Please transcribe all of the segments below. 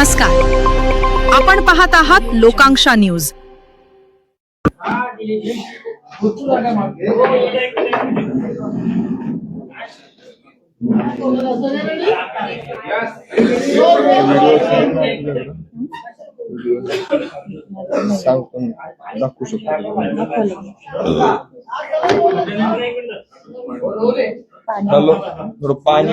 नमस्कार, आपण पाहत आहात लोकांक्षा न्यूज. दाखवू शकतो. हॅलो, थोडं पाणी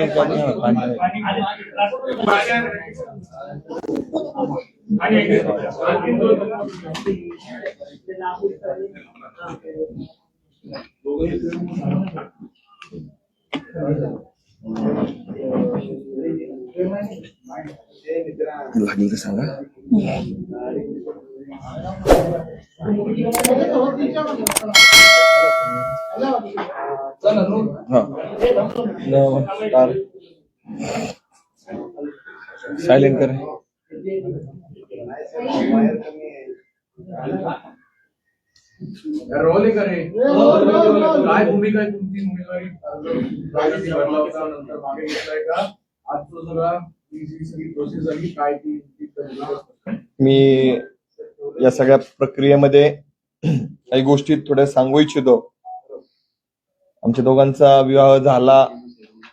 लागेल तर सांगा. सायलेंट कर. रोल करे काय भूमिका आहे तुमची? उमेदवारी नंतर मागे घेतलाय का? आजचं सगळा सगळी प्रोसेस झाली काय ती? मी या सगळ्या प्रक्रियेमध्ये काही गोष्टी थोड्या सांगू इच्छितो. आमच्या दोघांचा विवाह झाला.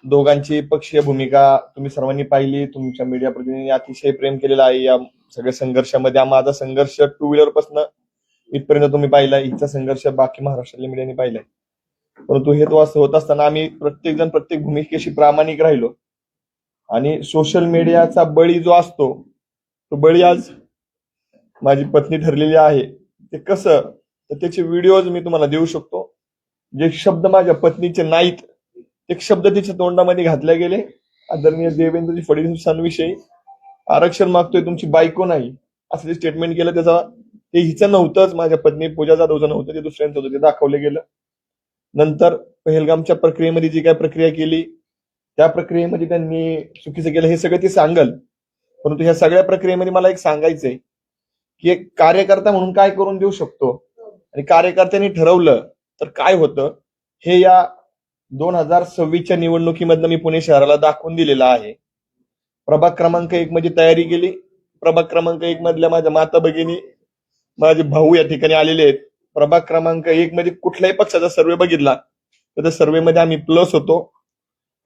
दोघांची पक्षीय भूमिका तुम्ही सर्वांनी पाहिली. तुमच्या मीडिया प्रतिनिधींनी अतिशय प्रेम केलेलं आहे या सगळ्या संघर्षामध्ये. माझा संघर्ष टू व्हीलर पासून इथपर्यंत तुम्ही पाहिलाय. हिचा संघर्ष बाकी महाराष्ट्रातल्या मीडियाने पाहिलाय. परंतु हे तो असं होत असताना आम्ही प्रत्येक जण प्रत्येक भूमिकेशी प्रामाणिक राहिलो. आणि सोशल मीडियाचा बळी जो असतो तो बळी आज माझी पत्नी ठरलेली आहे. ते कसं, तर त्याचे व्हिडिओज मी तुम्हाला देऊ शकतो. जे शब्द माझ्या पत्नीचे नाहीत ते शब्द तिच्या तोंडामध्ये घातले गेले. आदरणीय देवेंद्रजी फडणवीसांविषयी आरक्षण मागतोय, तुमची बायको नाही, असं जे स्टेटमेंट केलं त्याचा ते हिचं नव्हतंच, माझ्या पत्नी पूजा जाधवचं नव्हतं, ते दुसऱ्यांचं होतं, ते दाखवलं गेलं. नंतर पहलगामच्या प्रक्रियेमध्ये जी काय प्रक्रिया केली त्या प्रक्रियेमध्ये त्यांनी चुकीचं केलं हे सगळं ते सांगल. परंतु ह्या सगळ्या प्रक्रियेमध्ये मला एक सांगायचंय की एक कार्यकर्ता म्हणून काय करून देऊ शकतो आणि कार्यकर्त्यांनी ठरवलं तर काय होतं हे या 2026च्या निवडणुकीमधनं मी पुणे शहराला दाखवून दिलेलं आहे. प्रभाग क्रमांक 1 मध्ये तयारी केली. प्रभाग क्रमांक 1 मधल्या माझ्या माता भगिनी, माझे भाऊ या ठिकाणी आलेले आहेत. प्रभाग क्रमांक 1 मध्ये कुठल्याही पक्षाचा सर्वे बघितला तर त्या सर्वेमध्ये आम्ही प्लस होतो.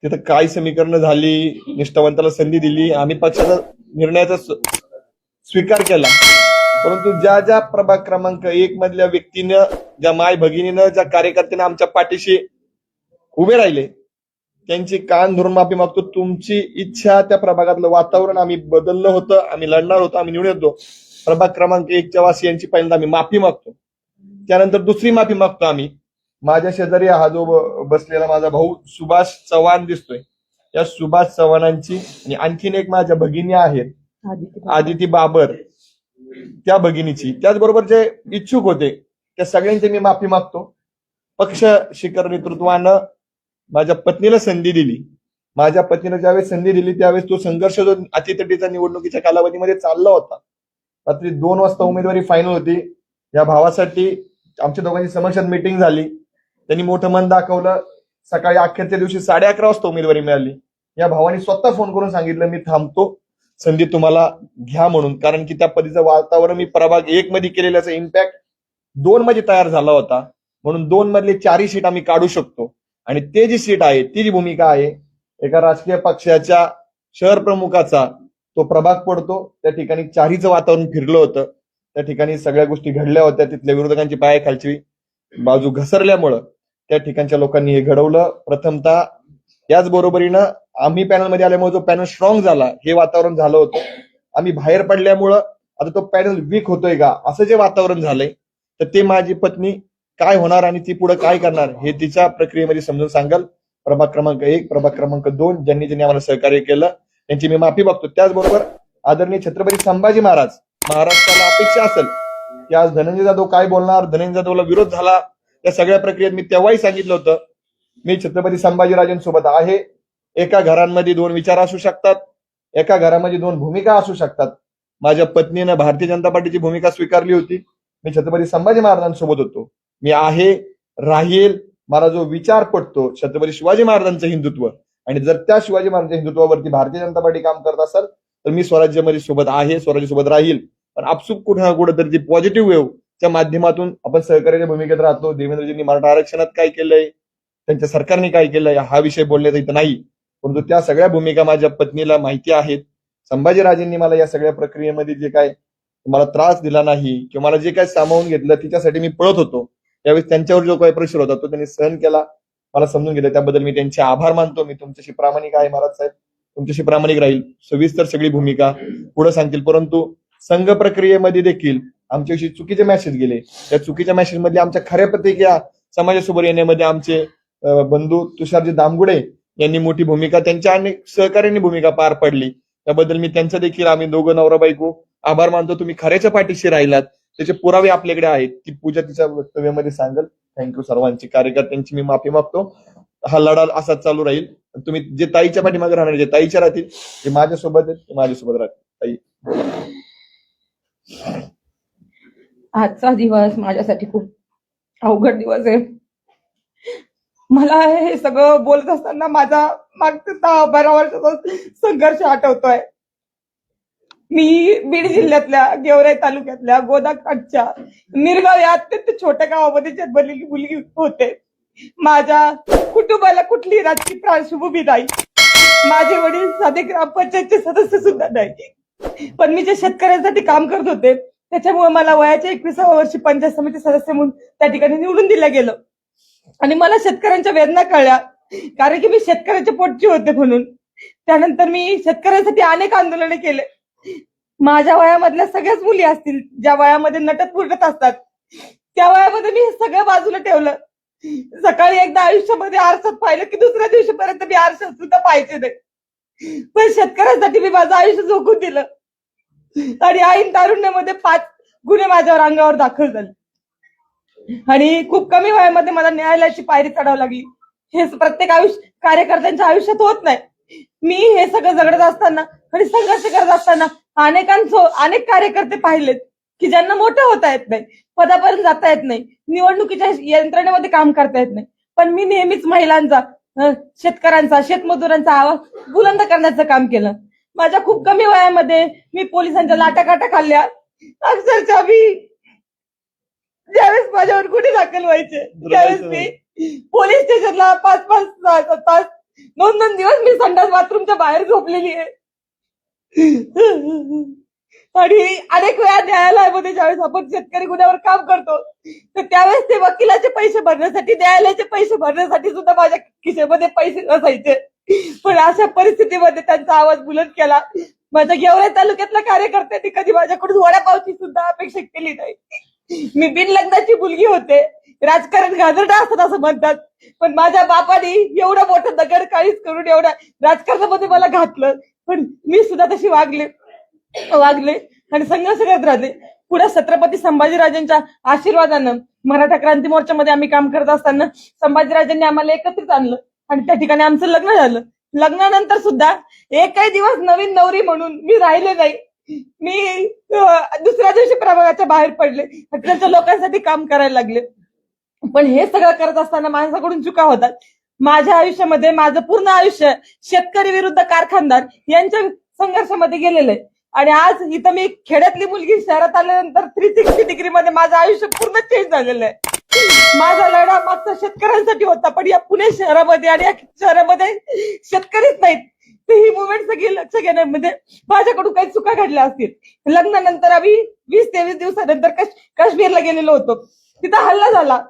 तिथं काय समीकरणं झाली, निष्ठावंताला संधी दिली, आम्ही पक्षाचा निर्णयाचा स्वीकार केला. परंतु ज्या ज्या प्रभाग क्रमांक 1 मधल्या व्यक्तीनं, ज्या माय भगिनीनं, ज्या कार्यकर्त्यानं आमच्या पाठीशी उभे राहिले त्यांची कान धरून माफी मागतो. तुमची इच्छा, त्या प्रभागातलं वातावरण आम्ही बदललं होतं, आम्ही लढणार होतो, आम्ही निवडून येतो. प्रभाग क्रमांक 1च्या वासियांची पहिल्यांदा आम्ही माफी मागतो. त्यानंतर दुसरी माफी मागतो आम्ही. माझ्या शेजारी हा जो बसलेला माझा भाऊ सुभाष चव्हाण दिसतोय, या सुभाष चव्हाणांची आणि आणखीन एक माझ्या भगिनी आहेत आदिती बाबर, त्या भगिनीची, त्याचबरोबर जे इच्छुक होते त्या सगळ्यांची मी माफी मागतो. पक्ष शिखर नेतृत्वानं माझ्या पत्नीला संधी दिली. माझ्या पत्नीनं ज्यावेळेस संधी दिली त्यावेळेस तो संघर्ष जो अतितटीचा निवडणुकीच्या कालावधीमध्ये चालला होता. रात्री 2 वाजता उमेदवारी फायनल होती. या भावासाठी आमच्या दोघांची समक्षात मीटिंग झाली. त्यांनी मोठं मन दाखवलं. सकाळी अखेरच्या दिवशी 11:30 वाजता उमेदवारी मिळाली. या भावाने स्वतः फोन करून सांगितलं मी थांबतो, संधी तुम्हाला घ्या म्हणून. कारण की त्या पद्धतीचं वातावरण मी प्रभाग 1 मध्ये केलेल्याचा इम्पॅक्ट 2 मध्ये तयार झाला होता. म्हणून 2 मधले 4ही सीट आम्ही काढू शकतो. आणि ते जी सीट आहे, ती जी भूमिका आहे, एका राजकीय पक्षाच्या शहर प्रमुखाचा तो प्रभाग पडतो. त्या ठिकाणी 4हीचं वातावरण फिरलं होतं. त्या ठिकाणी सगळ्या गोष्टी घडल्या होत्या. तिथल्या विरोधकांची पायाखालची बाजू घसरल्यामुळं त्या ठिकाणच्या लोकांनी हे घडवलं. प्रथमतः याचबरोबरीनं आम्ही पॅनलमध्ये आल्यामुळे जो पॅनल स्ट्रॉंग झाला हे वातावरण झालं होतं. आम्ही बाहेर पडल्यामुळं आता तो पॅनल वीक होतोय का असं जे वातावरण झालंय, तर ते माझी पत्नी काय होणार आणि ती पुढे काय करणार हे तिच्या प्रक्रियेमध्ये समजून सांगाल. प्रभाग क्रमांक 1, प्रभाग क्रमांक 2 ज्यांनी आम्हाला सहकार्य केलं त्यांची मी माफी मागतो. त्याचबरोबर आदरणीय छत्रपती संभाजी महाराज, महाराष्ट्राला अपेक्षा असेल की आज धनंजय जाधव काय बोलणार, धनंजय जाधवला विरोध झाला, त्या सगळ्या प्रक्रियेत मी तेव्हाही सांगितलं होतं मी छत्रपती संभाजीराजांसोबत आहे. एका घरांमध्ये 2 विचार असू शकतात, एका घरामध्ये 2 भूमिका असू शकतात. माझ्या पत्नीनं भारतीय जनता पार्टीची भूमिका स्वीकारली होती. मी छत्रपती संभाजी महाराजांसोबत होतो. मी आहे, राहील. मला जो विचार पटतो छत्रपती शिवाजी महाराजांचं हिंदुत्व, आणि जर त्या शिवाजी महाराजांच्या हिंदुत्वावरती भारतीय जनता पार्टी काम करत असेल तर मी स्वराज्यामध्ये सोबत आहे, स्वराज्यासोबत राहील. पण आपसूक कुठं ना कुठं तर जी पॉझिटिव्ह वेव्हच्या माध्यमातून आपण सहकार्याच्या भूमिकेत राहतो. देवेंद्रजींनी मराठा आरक्षणात काय केलंय, त्यांच्या सरकारने काय केलंय हा विषय बोलण्याचा इथं नाही, परंतु त्या सगळ्या भूमिका माझ्या पत्नीला माहिती आहेत. संभाजीराजेंनी मला या सगळ्या प्रक्रियेमध्ये जे काय मला त्रास दिला नाही किंवा मला जे काय सामावून घेतलं तिच्यासाठी मी पळत होतो, त्यावेळेस त्यांच्यावर जो काही प्रेशर होता तो त्यांनी सहन केला, मला समजून घेतलं. त्याबद्दल मी त्यांचे आभार मानतो. मी तुमच्याशी प्रामाणिक आहे महाराज साहेब, तुमच्याशी प्रामाणिक राहील. सविस्तर सगळी भूमिका पुढे सांगतील. परंतु संघ प्रक्रियेमध्ये देखील आमच्याविषयी चुकीचे मेसेज गेले. त्या चुकीच्या मेसेज मध्ये आमच्या खऱ्या प्रतिक्रिया समाजासमोर येण्यामध्ये आमचे बंधू तुषारजी दामगुडे यांनी मोठी भूमिका, त्यांच्या अनेक सहकार्याने भूमिका पार पडली. त्याबद्दल मी त्यांचं देखील, आम्ही दोघं नवरा बायको आभार मानतो. तुम्ही खऱ्याच्या पाठीशी राहिलात, त्याचे पुरावे आपल्याकडे आहेत. ती पूजा तिच्या वक्तव्यामध्ये सांगेल. थँक्यू सर्वांची, कार्यकर्त्यांची मी माफी मागतो. हा लढा असाच चालू राहील. तुम्ही जे ताईच्या पाठीमागे राहणार, जे ताईच्या राहतील, जे माझ्यासोबत आहेत ते माझ्यासोबत राहतील. ताई, आजचा दिवस माझ्यासाठी खूप अवघड दिवस आहे. मला हे सगळं बोलत असताना माझा मागच्या 10-12 वर्षाचा संघर्ष आठवतोय. मी बीड जिल्ह्यातल्या गेवराई तालुक्यातल्या गोदाकाठच्या निरगाव या अत्यंत छोट्या गावामध्ये जन्मलेली मुलगी होते. माझ्या कुटुंबाला कुठलीही राजकीय पार्श्वभूमी नाही. माझे वडील साधे ग्रामपंचायतचे सदस्य सुद्धा नाही. पण मी जे शेतकऱ्यांसाठी काम करत होते त्याच्यामुळे मला वयाच्या 21व्या वर्षी पंचायत समिती सदस्य म्हणून त्या ठिकाणी निवडून दिलं गेलं. आणि मला शेतकऱ्यांच्या वेदना कळल्या, कारण की मी शेतकऱ्याच्या पोटची होते म्हणून. त्यानंतर मी शेतकऱ्यांसाठी अनेक आंदोलने केले. माझ्या वयामधल्या सगळ्याच मुली असतील ज्या वयामध्ये नटत फुटत असतात, त्या वयामध्ये मी हे सगळं बाजूला ठेवलं. सकाळी एकदा आयुष्यामध्ये आरशात पाहिलं की दुसऱ्या दिवशीपर्यंत मी आरशात सुद्धा पाहायचे नाही. पण शेतकऱ्यांसाठी मी माझं आयुष्य झोकून दिलं. आणि ऐन तारुण्यामध्ये 5 गुन्हे माझ्यावर अंगावर दाखल झाले. आणि खूप कमी वयामध्ये मला न्यायालयाची पायरी चढावी लागली. हे प्रत्येक कार्यकर्त्यांच्या आयुष्यात होत नाही. मी हे सगळं झगडत असताना आणि संघर्ष करत असताना अनेक कार्यकर्ते पाहिलेत की ज्यांना मोठं होता येत नाही, पदापर्यंत जाता येत नाही, निवडणुकीच्या यंत्रणेमध्ये काम करता येत नाही. पण मी नेहमीच महिलांचा, शेतकऱ्यांचा, शेतमजुरांचा आवाज बुलंद करण्याचं काम केलं. माझ्या खूप कमी वयामध्ये मी पोलिसांच्या लाटाकाटा खाल्ल्या. अक्षरशः मी ज्यावेळेस माझ्यावर गुन्हे दाखल व्हायचे त्यावेळेस मी पोलीस स्टेशनला 5-5 तास 2-2 दिवस मी संडास बाथरूमच्या बाहेर झोपलेली आहे. आणि अनेक वेळा न्यायालयामध्ये ज्यावेळेस आपण शेतकरी गुन्ह्यावर काम करतो तर त्यावेळेस ते वकिलाचे पैसे भरण्यासाठी, न्यायालयाचे पैसे भरण्यासाठी सुद्धा माझ्या खिशेमध्ये पैसे नसायचे. पण अशा परिस्थितीमध्ये त्यांचा आवाज बुलंद केला. माझ्या गेवराई तालुक्यातल्या कार्यकर्त्यांनी कधी माझ्याकडून वडापावची सुद्धा अपेक्षा केली नाही. मी बिनलग्नाची मुलगी होते. राजकारण घाणेरडं असतं असं म्हणतात, पण माझ्या बापाने एवढं मोठं दगड काळीच करून एवढ्या राजकारणामध्ये मला घातलं. पण मी सुद्धा तशी वागले आणि संघर्ष करत राहते. पुढे छत्रपती संभाजीराजांच्या आशीर्वादानं मराठा क्रांती मोर्चामध्ये आम्ही काम करत असताना संभाजीराजांनी आम्हाला एकत्रित आणलं आणि त्या ठिकाणी आमचं लग्न झालं. लग्नानंतर सुद्धा एकही दिवस नवीन नवरी म्हणून मी राहिले नाही. मी दुसऱ्या दिवशी प्रभागाच्या बाहेर पडले, त्यांच्या लोकांसाठी काम करायला लागले. पण हे सगळं करत असताना माझ्याकडून चुका होतात. माझ्या आयुष्यामध्ये माझं पूर्ण आयुष्य शेतकरी विरुद्ध कारखानदार यांच्या संघर्षामध्ये गेलेलं आहे. आणि आज इथं मी खेड्यातली मुलगी शहरात आल्यानंतर 360 डिग्री मध्ये माझं आयुष्य पूर्ण चेंज झालेलं आहे. माझा लढा मागचा शेतकऱ्यांसाठी होता, पण या पुणे शहरामध्ये आणि या शहरामध्ये शेतकरीच नाहीत. तर ही मुवमेंट सगळी लक्ष घेण्यामध्ये माझ्याकडून काही चुका घडल्या असतील. लग्नानंतर आम्ही 20-23 दिवसानंतर काश्मीरला गेलेलो होतो. तिथं हल्ला झाला.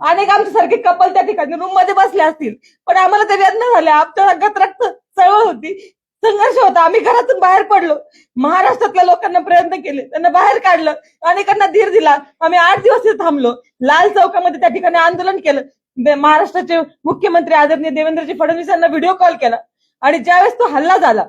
अनेक आमच्यासारखे कपल त्या ठिकाणी रूम मध्ये बसले असतील, पण आम्हाला ते वेदना झाल्या. आमच्या रंगात रक्त चळवळ होती, संघर्ष होता. आम्ही घरातून बाहेर पडलो. महाराष्ट्रातल्या लोकांना प्रयत्न केले, त्यांना बाहेर काढलं, अनेकांना धीर दिला. आम्ही 8 दिवस थांबलो. लाल चौकामध्ये त्या ठिकाणी आंदोलन केलं. महाराष्ट्राचे मुख्यमंत्री आदरणीय देवेंद्रजी फडणवीस यांना व्हिडिओ कॉल केला. आणि ज्यावेळेस तो हल्ला झाला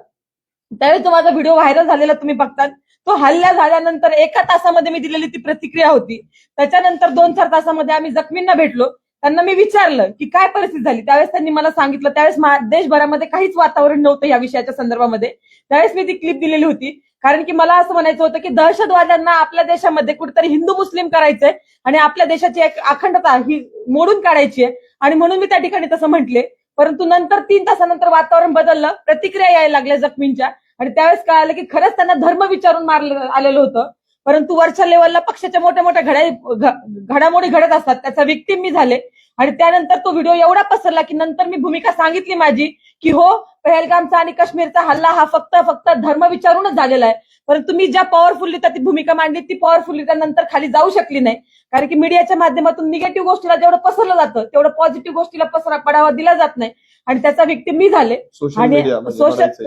त्यावेळेस तो माझा व्हिडिओ व्हायरल झालेला तुम्ही बघतात. तो हल्ला झाल्यानंतर 1 तासामध्ये मी दिलेली ती प्रतिक्रिया होती. त्याच्यानंतर 2-4 तासामध्ये आम्ही जखमींना भेटलो. त्यांना मी विचारलं की काय परिस्थिती झाली. त्यावेळेस त्यांनी मला सांगितलं. त्यावेळेस देशभरामध्ये काहीच वातावरण नव्हतं या विषयाच्या संदर्भामध्ये. त्यावेळेस मी ती क्लिप दिलेली होती, कारण की मला असं म्हणायचं होतं की दहशतवाद्यांना आपल्या देशामध्ये कुठेतरी हिंदू मुस्लिम करायचंय आणि आपल्या देशाची एक अखंडता ही मोडून काढायची आहे. आणि म्हणून मी त्या ठिकाणी तसं म्हटले. परंतु नंतर 3 तासानंतर वातावरण बदललं, प्रतिक्रिया यायला लागल्या जखमींच्या. आणि त्यावेळेस कळालं की खरंच त्यांना धर्म विचारून मारलं आलेलं होतं. परंतु वरच्या लेवलला पक्षाच्या मोठ्या मोठ्या घडामोडी घडत असतात, त्याचा विक्टीम मी झाले. आणि त्यानंतर तो व्हिडिओ एवढा पसरला की नंतर मी भूमिका सांगितली माझी की हो, पहलगामचा आणि काश्मीरचा हल्ला हा फक्त धर्म विचारूनच झालेला आहे. परंतु मी ज्या पॉवरफुली ती भूमिका मांडली ती पॉवरफुली नंतर खाली जाऊ शकली नाही, कारण की मीडियाच्या माध्यमातून निगेटिव्ह गोष्टीला जेवढं पसरलं जातं तेवढं पॉझिटिव्ह गोष्टीला पडावा दिला जात नाही. आणि त्याचा विक्टीम मी झाले. आणि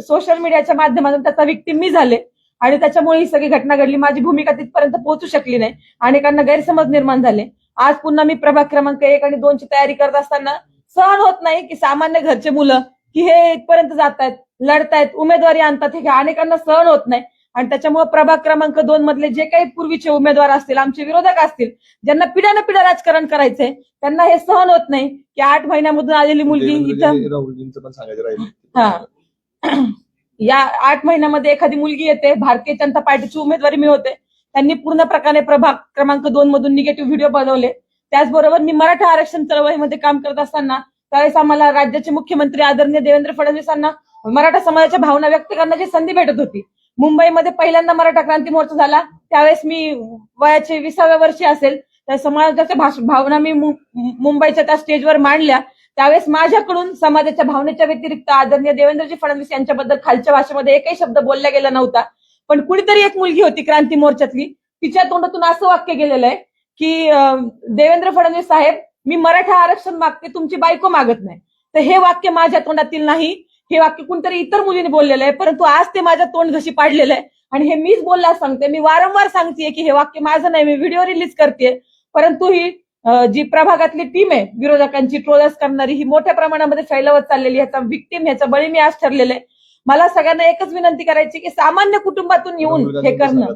सोशल मीडियाच्या माध्यमातून त्याचा विक्टीम मी झाले. आणि त्याच्यामुळे ही सगळी घटना घडली. माझी भूमिका तिथपर्यंत पोहोचू शकली नाही. अनेकांना गैरसमज निर्माण झाले. आज पुन्हा मी प्रभाग क्रमांक 1 आणि 2 ची तयारी करत असताना सहन होत नाही की सामान्य घरचे मुलं की हे इथपर्यंत जातायत, लढतायत, उमेदवारी आणतात, हे अनेकांना सहन होत नाही. आणि त्याच्यामुळे प्रभाग क्रमांक 2 मधले जे काही पूर्वीचे उमेदवार असतील, आमचे विरोधक असतील, ज्यांना पिढ्यानं पिढ्या राजकारण करायचंय, त्यांना हे सहन होत नाही की 8 महिन्यामधून आलेली मुलगी इथं राहुलजींचं पण सांगायचं राहील. या 8 महिन्यामध्ये एखादी मुलगी येते, भारतीय जनता पार्टीची उमेदवारी मिळवते. त्यांनी पूर्ण प्रकारे प्रभाग क्रमांक 2 मधून निगेटिव्ह व्हिडिओ बनवले. त्याचबरोबर मी मराठा आरक्षण चळवळीमध्ये काम करत असताना त्यावेळेस आम्हाला राज्याचे मुख्यमंत्री आदरणीय देवेंद्र फडणवीसांना मराठा समाजाच्या भावना व्यक्त करण्याची संधी भेटत होती. मुंबईमध्ये पहिल्यांदा मराठा क्रांती मोर्चा झाला, त्यावेळेस मी वयाचे 20व्या वर्षी असेल. त्या समाजाच्या भावना मी मुंबईच्या त्या स्टेजवर मांडल्या. त्यावेळेस माझ्याकडून समाजाच्या भावनेच्या व्यतिरिक्त आदरणीय देवेंद्रजी फडणवीस यांच्याबद्दल खालच्या भाषेमध्ये एकही शब्द बोलला गेला नव्हता. पण कुणीतरी एक मुलगी होती क्रांती मोर्चातली, तिच्या तोंडातून असं वाक्य गेलेलं आहे की देवेंद्र फडणवीस साहेब, मी मराठा आरक्षण मागते, तुमची बायको मागत नाही. तर हे वाक्य माझ्या तोंडातील नाही, हे वाक्य कुणीतरी इतर मुलीने बोललेलं आहे. परंतु आज ते माझ्या तोंड घशी पाडलेलं आहे आणि हे मीच बोलला सांगते. मी वारंवार सांगतेय की हे वाक्य माझं नाही, मी व्हिडिओ रिलीज करते. परंतु ही जी प्रभागातली टीम आहे विरोधकांची ट्रोलर्स करणारी, ही मोठ्या प्रमाणामध्ये फैलवत चाललेली, ह्याचा विक्टीम, ह्याचा बळी मी आज ठरलेलं आहे. मला सगळ्यांना एकच विनंती करायची की सामान्य कुटुंबातून येऊन हे करणं.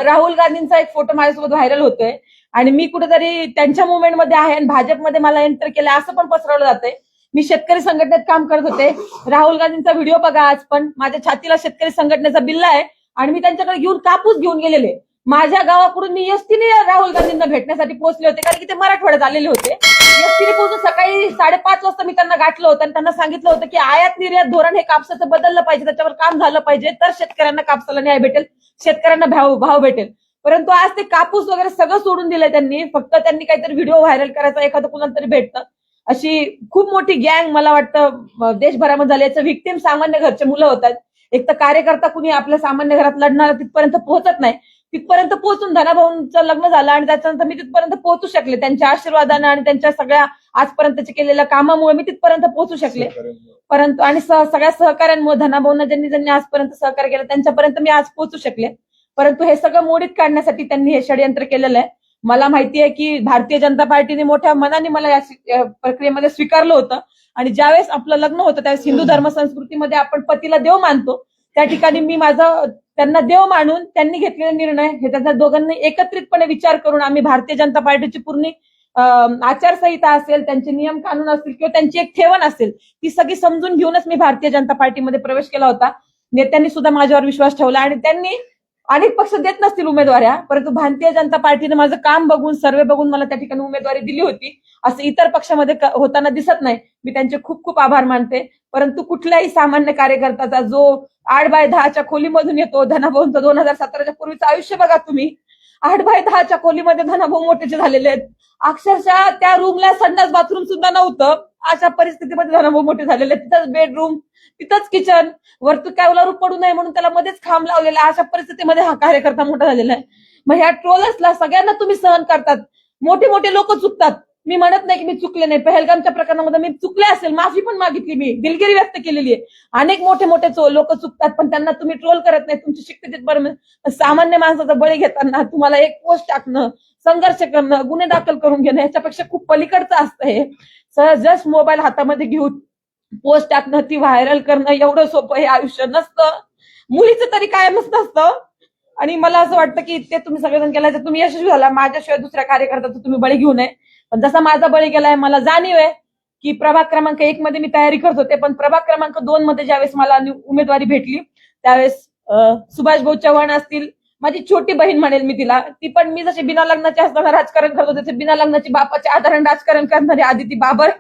राहुल गांधींचा एक फोटो माझ्यासोबत व्हायरल होतोय आणि मी कुठेतरी त्यांच्या मुवमेंटमध्ये आहे आणि भाजपमध्ये मला एंटर केलं असं पण पसरवलं जातंय. मी शेतकरी संघटनेत काम करत होते. राहुल गांधींचा व्हिडिओ बघा, आज पण माझ्या छातीला शेतकरी संघटनेचा बिल्ला आहे आणि मी त्यांच्याकडे घेऊन कापूस घेऊन गेलेले. माझ्या गावाकडून मी एसटीने राहुल गांधींना भेटण्यासाठी पोहोचले होते, कारण की ते मराठवाड्यात आलेले होते. एसटीने पोहोचून सकाळी 5:30 वाजता मी त्यांना गाठलं होतं आणि त्यांना सांगितलं होतं की आयात निर्यात धोरण हे कापसाचं बदललं पाहिजे, त्याच्यावर काम झालं पाहिजे, तर शेतकऱ्यांना कापसाला न्याय भेटेल, शेतकऱ्यांना भाव भेटेल. परंतु आज ते कापूस वगैरे सगळं सोडून दिलंय त्यांनी. फक्त त्यांनी काहीतरी व्हिडिओ व्हायरल करायचा, एखादं कुणाला तरी भेटतं, अशी खूप मोठी गँग मला वाटतं देशभरामध्ये झाली. याचं व्हिक्टीम सामान्य घरचे मुलं होतात. एक तर कार्यकर्ता कुणी आपल्या सामान्य घरात लढणारा तिथपर्यंत पोहोचत नाही. तिथपर्यंत पोहोचून धनाभाऊंचं लग्न झालं आणि त्याच्यानंतर मी तिथपर्यंत पोहोचू शकले. त्यांच्या आशीर्वादानं आणि त्यांच्या सगळ्या आजपर्यंतच्या केलेल्या कामामुळे मी तिथपर्यंत पोहोचू शकले. परंतु आणि सगळ्या सहकार्यांमुळे धनाभाऊंना ज्यांनी आजपर्यंत सहकार्य केलं त्यांच्यापर्यंत मी आज पोहोचू शकले. परंतु हे सगळं मोडीत काढण्यासाठी त्यांनी हे षडयंत्र केलेलं आहे. मला माहिती आहे की भारतीय जनता पार्टीने मोठ्या मनाने मला या प्रक्रियेमध्ये स्वीकारलं होतं. आणि ज्यावेळेस आपलं लग्न होतं त्यावेळेस हिंदू धर्म संस्कृतीमध्ये आपण पतीला देव मानतो. त्या ठिकाणी मी त्यांना देव मानून त्यांनी घेतलेला निर्णय हे त्यांच्या दोघांनी एकत्रितपणे विचार करून आम्ही भारतीय जनता पार्टीची पूर्ण आचारसंहिता असेल, त्यांचे नियम कानून असतील किंवा त्यांची एक ठेवण असेल, ती सगळी समजून घेऊनच मी भारतीय जनता पार्टीमध्ये प्रवेश केला होता. नेत्यांनी सुद्धा माझ्यावर विश्वास ठेवला आणि त्यांनी अनेक पक्ष देत नसतील उमेदवाऱ्या, परंतु भारतीय जनता पार्टीने माझं काम बघून, सर्वे बघून मला त्या ठिकाणी उमेदवारी दिली होती. असं इतर पक्षामध्ये होताना दिसत नाही. मी त्यांचे खूप खूप आभार मानते. परंतु कुठल्याही सामान्य कार्यकर्त्याचा जो 8x10च्या खोलीमधून येतो, धनाभाऊंचं 2017च्या पूर्वीचं आयुष्य बघा तुम्ही. 8x10च्या खोलीमध्ये धनाभाऊ मोठेचे झालेले आहेत. अक्षरशः त्या रूमला संडास बाथरूम सुद्धा नव्हतं. अशा परिस्थितीमध्ये धनाभाऊ मोठे झालेले. तिथंच बेडरूम, तिथंच किचन, वरती काय रूप पडू नये म्हणून त्याला मध्येच खांब लावलेला. अशा परिस्थितीमध्ये हा कार्यकर्ता मोठा झालेला आहे. मग ह्या ट्रोलर्सला सगळ्यांना तुम्ही सहन करतात. मोठे मोठे लोक चुकतात. मी म्हणत नाही की मी चुकले नाही. पहलगामच्या प्रकरणामध्ये मी चुकले असेल, माफी पण मागितली, मी दिलगिरी व्यक्त केलेली आहे. अनेक मोठे मोठे लोक चुकतात, पण त्यांना तुम्ही ट्रोल करत नाही. तुमची शिक्षित बरोबर सामान्य माणसाचा बळी घेताना तुम्हाला एक पोस्ट टाकणं, संघर्ष करणं, गुन्हे दाखल करून घेणं याच्यापेक्षा खूप पलीकडचं असतं हे. जस्ट मोबाईल हातामध्ये घेऊन पोस्ट टाकणं, ती व्हायरल करणं एवढं सोपं हे आयुष्य नसतं. मुलीचं तरी कायमच नसतं. आणि मला असं वाटतं की ते तुम्ही सगळेजण केलं, तुम्ही यशस्वी झाला. माझ्याशिवाय दुसऱ्या कार्यकर्त्याचं तुम्ही बळी घेऊ नये. पण जसा माझा बळी गेलाय, मला जाणीव आहे की प्रभाग क्रमांक 1 मध्ये मी तयारी करत होते, पण प्रभाग क्रमांक 2 मध्ये ज्यावेळेस मला उमेदवारी भेटली त्यावेळेस सुभाष भाऊ चव्हाण असतील, माझी छोटी बहीण म्हणेल मी तिला, ती पण मी जशी बिना लग्नाची असताना राजकारण करत होते, बिना लग्नाची बापाच्या आधाराने राजकारण करणारी आदिती बाबर,